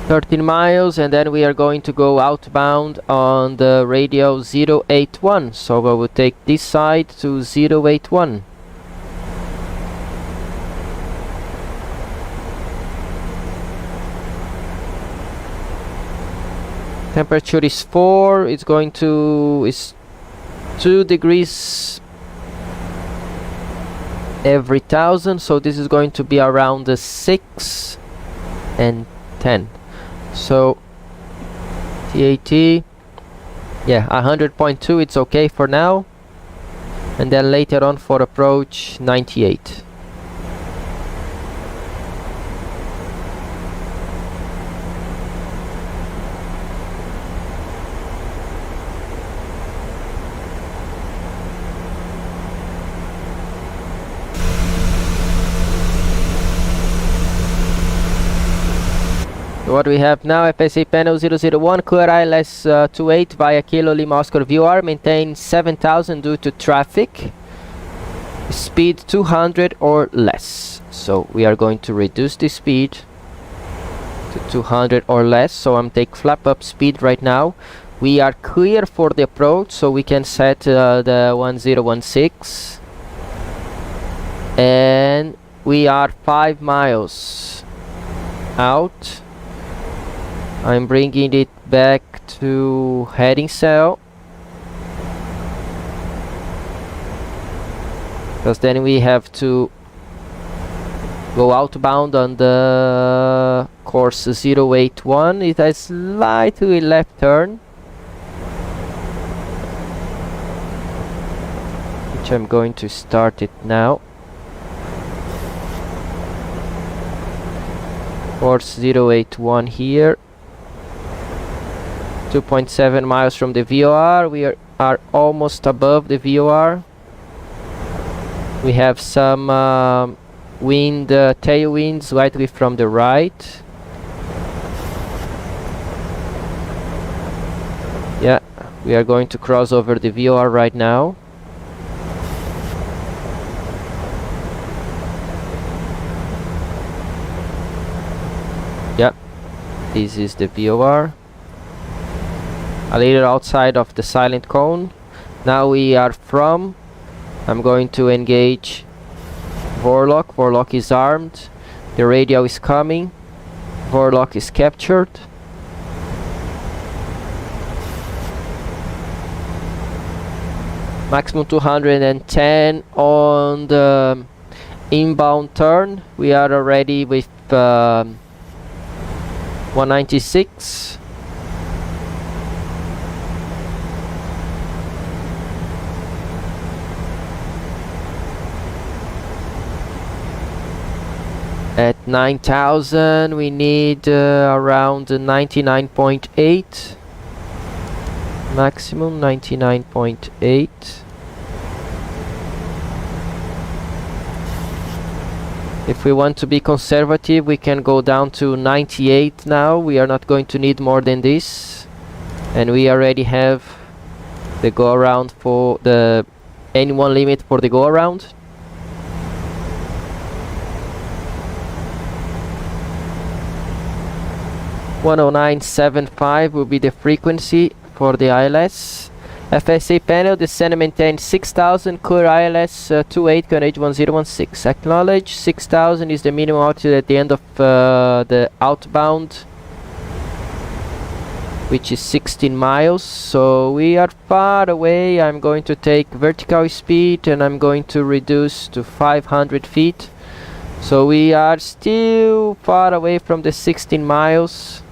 $13 miles, and then we are going to go outbound on the radial 081. So I will take this side to 081. Temperature is 4. It's going to is 2 degrees every 1,000. So this is going to be around the 6 and 10. So TAT, yeah, 100.2, it's okay for now, and then later on for approach 98. What we have now, FSA panel 001, clear ILS 28 via Kilo Lima Oscar VR, maintain 7,000 due to traffic, speed 200 or less. So we are going to reduce the speed to 200 or less, so I'm taking flap up speed right now. We are clear for the approach, so we can set the 1016, and we are 5 miles out. I'm bringing it back to heading cell, because then we have to go outbound on the course 081. It has slightly left turn, which I'm going to start it now. Course 081 here. 2.7 miles from the VOR. We are almost above the VOR. We have some wind, tailwind slightly from the right. Yeah, we are going to cross over the VOR right now. This is the VOR. A little outside of the silent cone. Now we are from. I'm going to engage Vorlock. Vorlock is armed. The radio is coming. Vorlock is captured. Maximum 210 on the inbound turn. We are already with 196. At 9,000 we need around 99.8. Maximum 99.8. If we want to be conservative, we can go down to 98 now. We are not going to need more than this. And we already have the go around for the N1 limit for the go around. .10975 will be the frequency for the ILS. FSI panel, descend and maintain 6000, clear ILS 28, QNH 1016. Acknowledge 6000 is the minimum altitude at the end of the outbound, which is 16 miles. So we are far away. I'm going to take vertical speed and I'm going to reduce to 500 feet. So we are still far away from the 16 miles.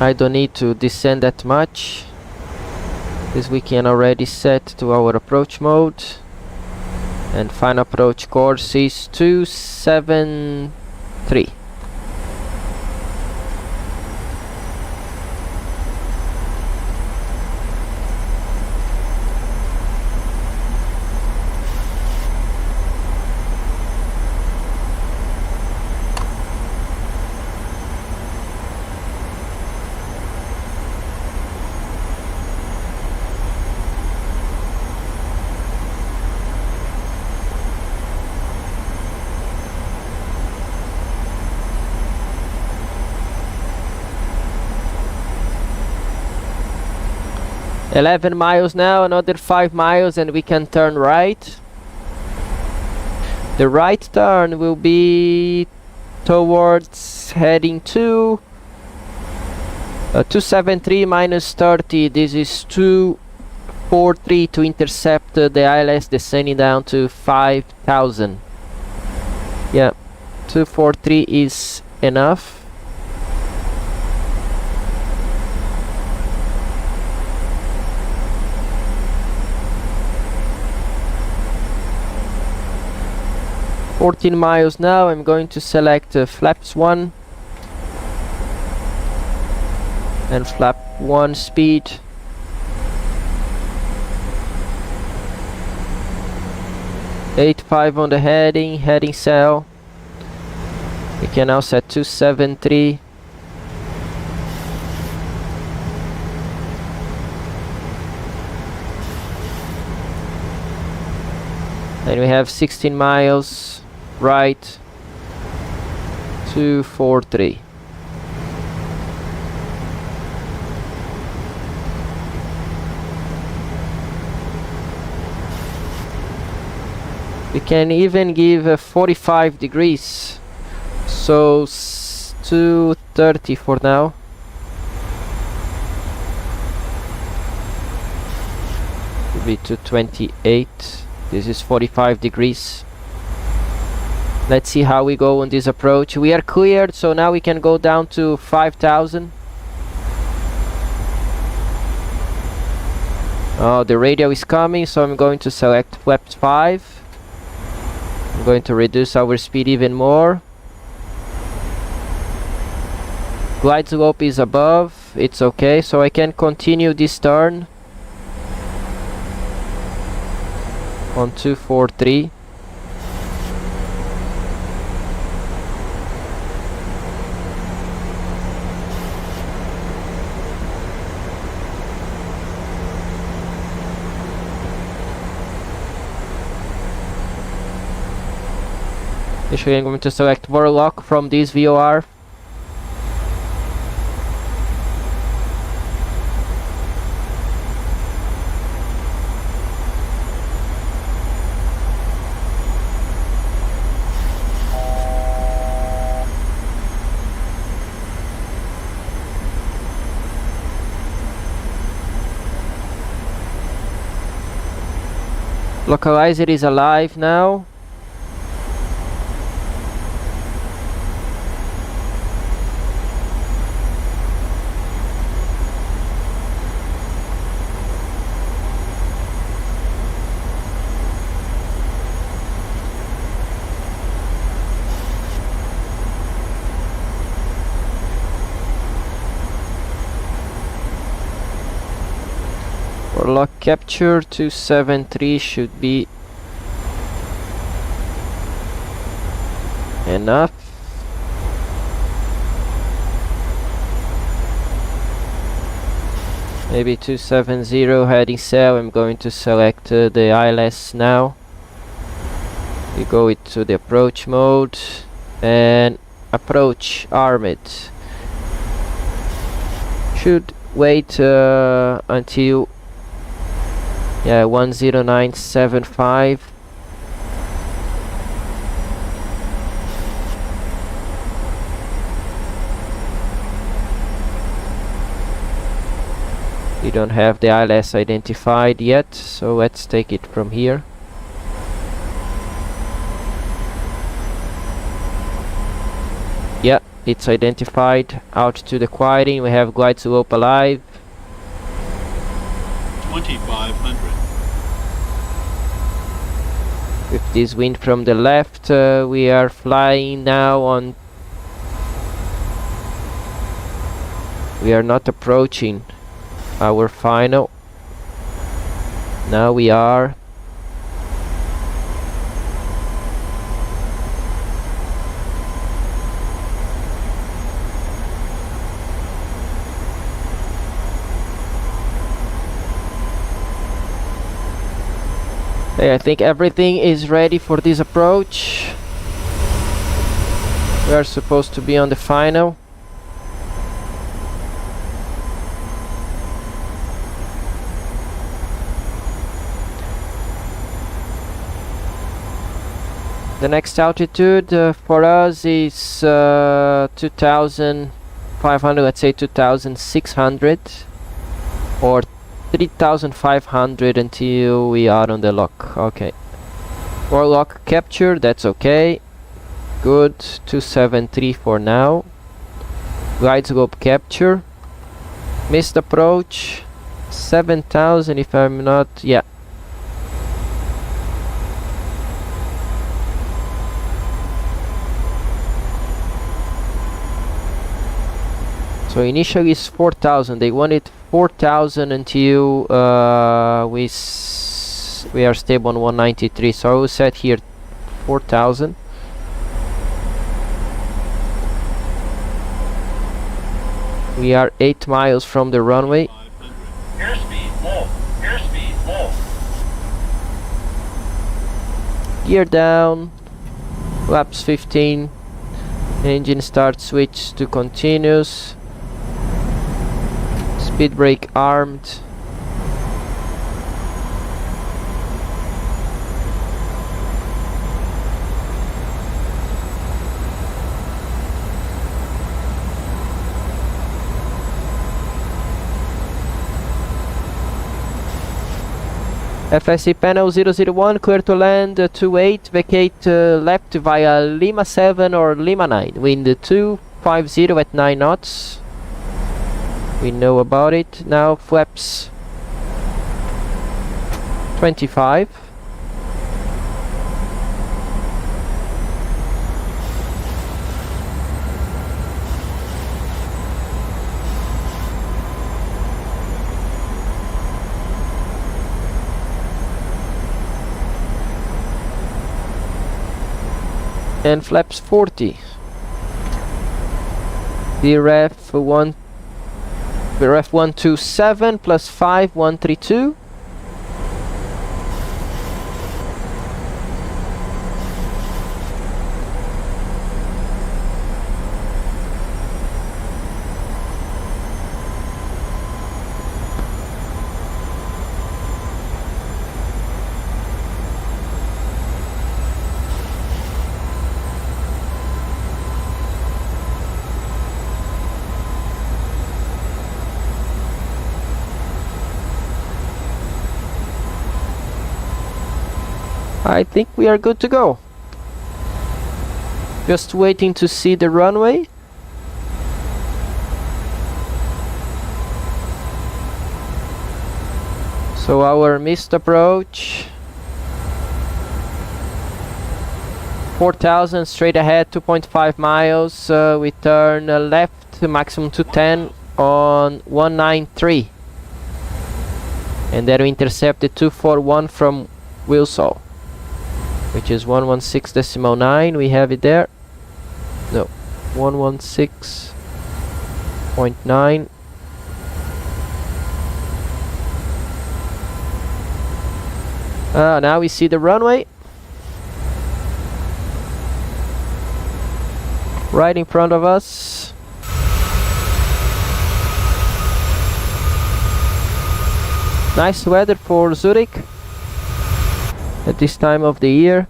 I don't need to descend that much. This we can already set to our approach mode. And final approach course is 273. .11 miles now, another 5 miles and we can turn right. The right turn will be towards heading to 273 minus 30. This is 243 to intercept the ILS descending down to 5,000. Yeah, 243 is enough. .14 miles now. I'm going to select flaps 1 and flap 1 speed. .85 on the heading cell. We can now set 273. And we have 16 miles right, 243. We can even give 45 degrees, so 230 for now. Will be 228. This is 45 degrees. Let's see how we go on this approach. We are cleared, so now we can go down to 5,000. Oh, the radio is coming, so I'm going to select flaps 5. I'm going to reduce our speed even more. Glide slope is above, it's okay, so I can continue this turn on 243. Initially I'm going to select Warlock from this VOR. Localizer is alive now. Lock capture 273 should be enough. Maybe 270 heading south. I'm going to select the ILS now. We go into the approach mode and approach armed. Should wait until 10975. We don't have the ILS identified yet, so let's take it from here. Yeah, it's identified. Out to the quieting, we have glide slope alive. 2500. With this wind from the left, we are flying now on. We are not approaching our final. Now we are. Okay, I think everything is ready for this approach. We are supposed to be on the final. The next altitude for us is 2,500, let's say 2,600 or 3,500 until we are on the lock. Okay. For lock capture, that's okay. Good. 273 for now. Glide slope capture. Missed approach. 7,000 if I'm not. Yeah. So initially it's 4,000. They wanted 4,000 until we are stable on 193. So I will set here 4,000. We are 8 miles from the runway. Airspeed low. Airspeed low. Gear down. Flaps 15. Engine start switch to continuous. Speed brake armed. FSI panel 001, clear to land 28, vacate left via Lima 7 or Lima 9, wind 250 at 9 knots. We know about it. Now flaps 25. And flaps 40. The ref 127 plus 5, 132. I think we are good to go. Just waiting to see the runway. So our missed approach. 4,000 straight ahead, 2.5 miles. We turn left, maximum 210 on 193. And then we intercepted 241 from Wilsall, which is 116.9. We have it there. No, 116.9. Now we see the runway right in front of us. Nice weather for Zurich at this time of the year.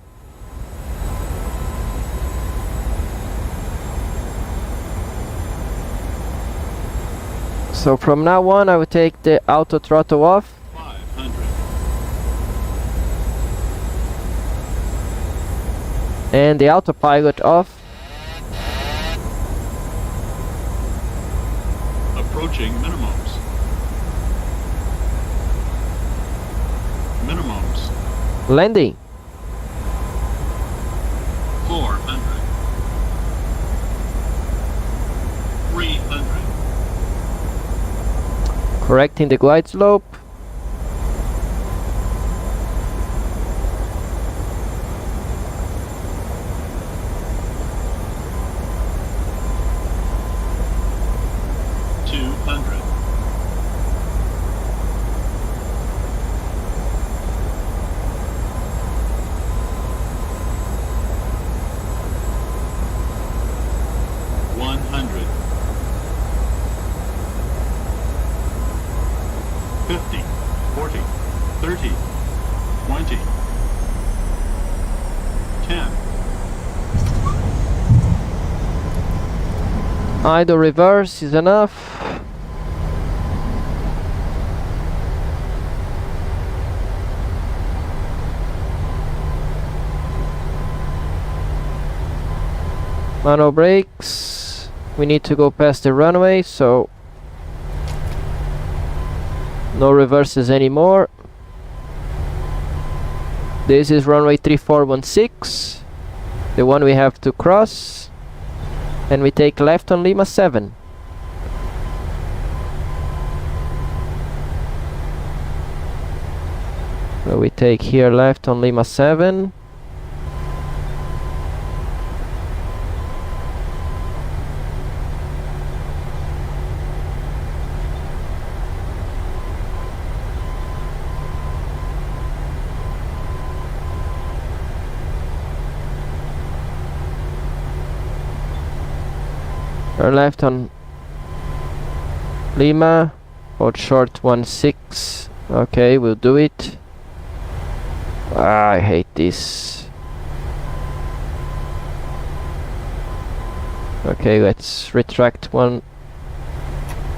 So from now on I will take the auto throttle off. 500. And the autopilot off. Approaching minimums. Minimums. Landing. 400. 300. Correcting the glide slope. Idle reverse is enough. Manual brakes. We need to go past the runway, so no reverses anymore. This is runway 3416, the one we have to cross. And we take left on Lima 7. So we take here left on Lima 7. Turn left on Lima, hold short 16. Okay, we'll do it. I hate this. Okay, let's retract one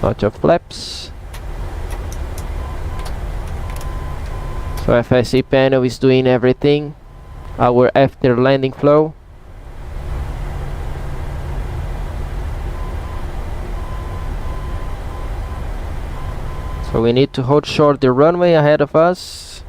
notch of flaps. So FSI panel is doing everything. Our after landing flow. So we need to hold short the runway ahead of us.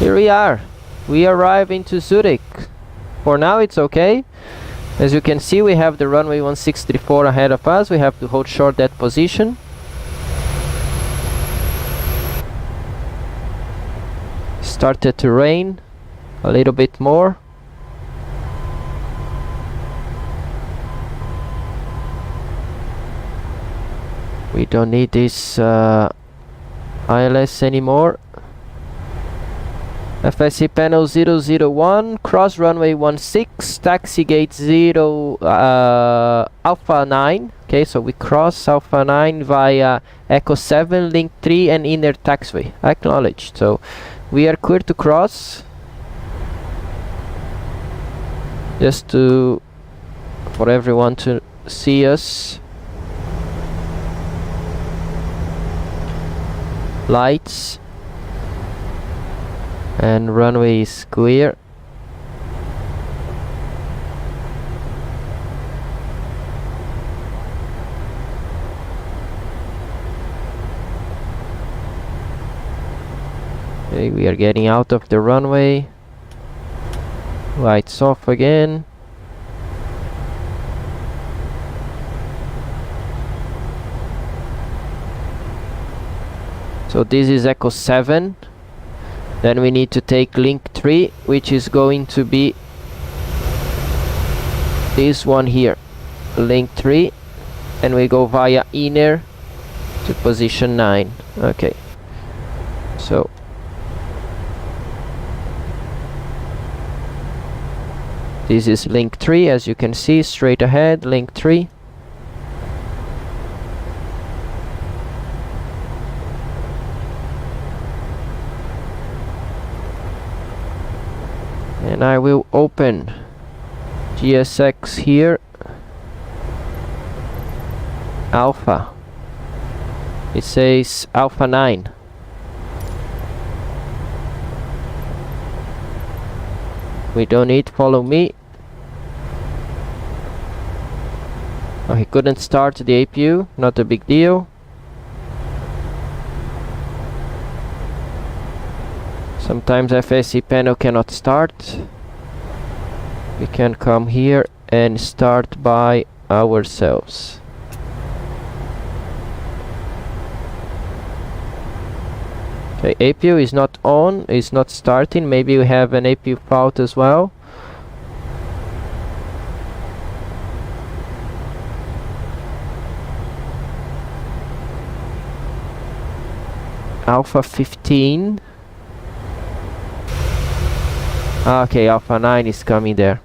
Here we are. We arrive into Zurich. For now it's okay. As you can see, we have the runway 1634 ahead of us. We have to hold short that position. Started to rain a little bit more. We don't need this ILS anymore. FSI panel 001, cross runway 16, taxi gate 0 Alpha 9. Okay, so we cross Alpha 9 via Echo 7, Link 3 and inner taxiway. Acknowledged. So we are clear to cross. just for everyone to see us. Lights, and runway is clear. Okay, we are getting out of the runway. Lights off again. So this is Echo 7. Then we need to take link 3, which is going to be this one here, link 3, and we go via inner to position 9. Okay, so this is link 3, as you can see, straight ahead, link 3. And I will open GSX here, Alpha. It says Alpha 9. We don't need follow me. Oh, he couldn't start the APU, not a big deal. Sometimes FSI panel cannot start. We can come here and start by ourselves. Okay, APU is not on, is not starting. Maybe we have an APU fault as well. Alpha 15. Okay, Alpha 9 is coming there.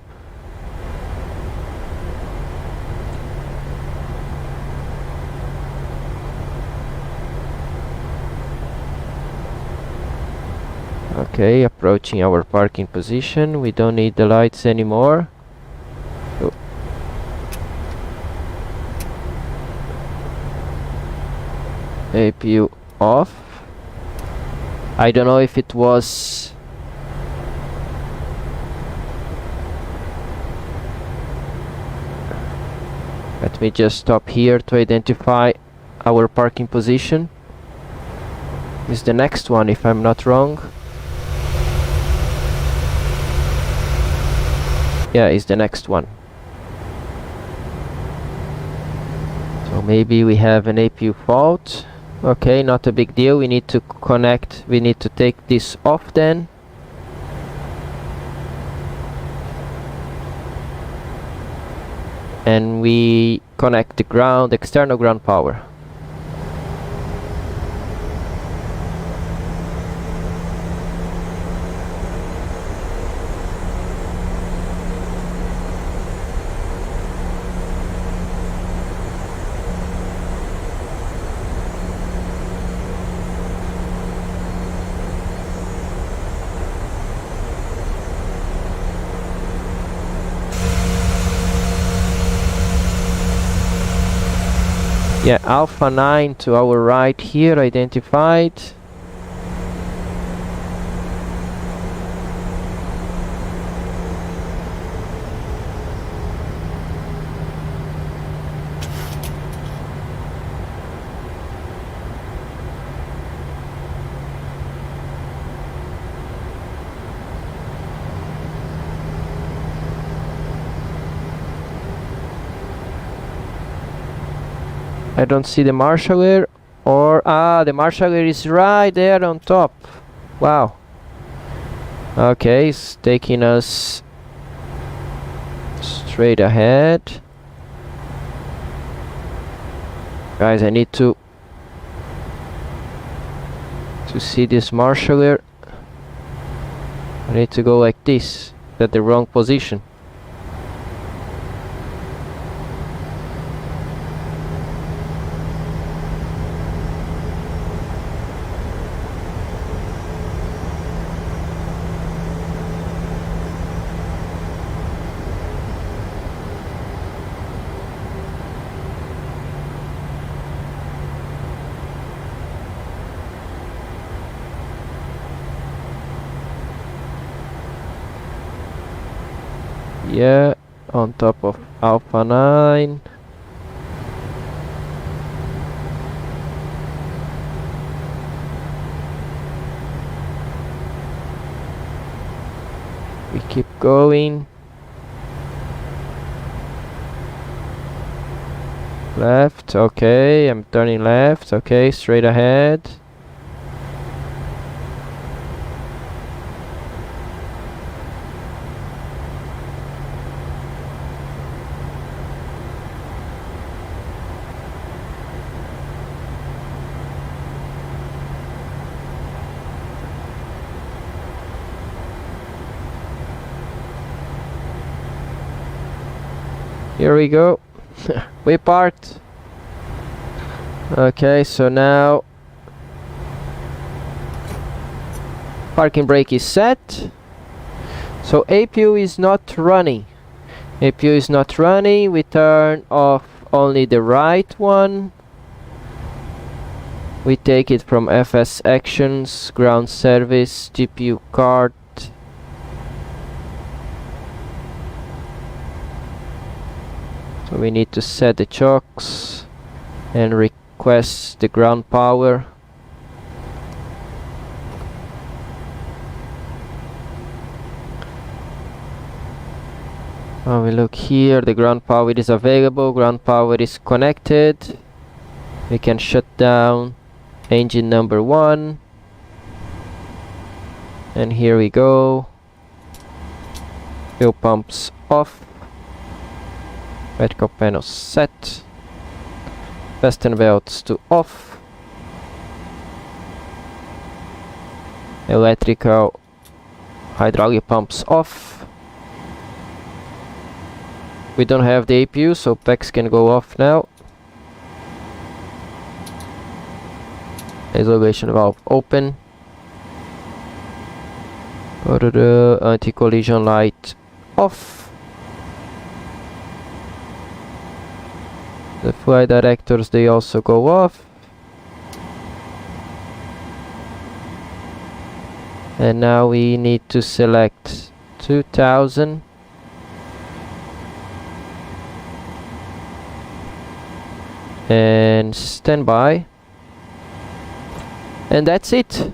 Okay, approaching our parking position. We don't need the lights anymore. Oh. APU off. I don't know if it was let me just stop here to identify our parking position. Is the next one, if I'm not wrong. Yeah, is the next one. So maybe we have an APU fault. Okay, not a big deal. We need to connect. We need to take this off then. And we connect the ground, external ground power. Yeah, Alpha 9 to our right here identified. I don't see the marshaller, or the marshaller is right there on top. Wow. Okay, it's taking us straight ahead. Guys, I need to see this marshaller. I need to go like this. At the wrong position. Yeah, on top of Alpha 9. We keep going. Left, okay, I'm turning left, okay, straight ahead. Here we go. We parked. Okay, so now parking brake is set. So APU is not running. APU is not running. We turn off only the right one. We take it from FS actions, ground service, GPU card. So we need to set the chocks and request the ground power. Oh, we look here, the ground power is available, ground power is connected. We can shut down engine number 1. And here we go. Fuel pumps off. Vertical panel set. Fasten belts to off. Electrical hydraulic pumps off. We don't have the APU, so PEX can go off now. Isolation valve open. Anti-collision light off. The flight directors, they also go off. And now we need to select 2000. And standby. And that's it.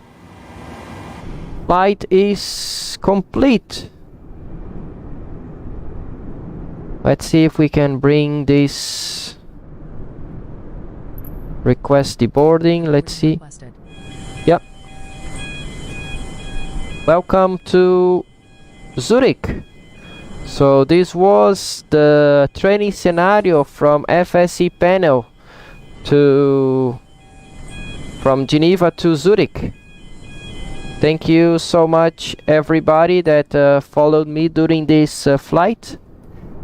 Flight is complete. Let's see if we can bring this. Request deboarding, let's see. Yep. Welcome to Zurich. So this was the training scenario from FSI panel from Geneva to Zurich. Thank you so much everybody that followed me during this flight,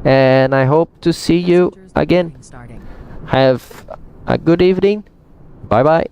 and I hope to see you again. Have a good evening. Bye bye.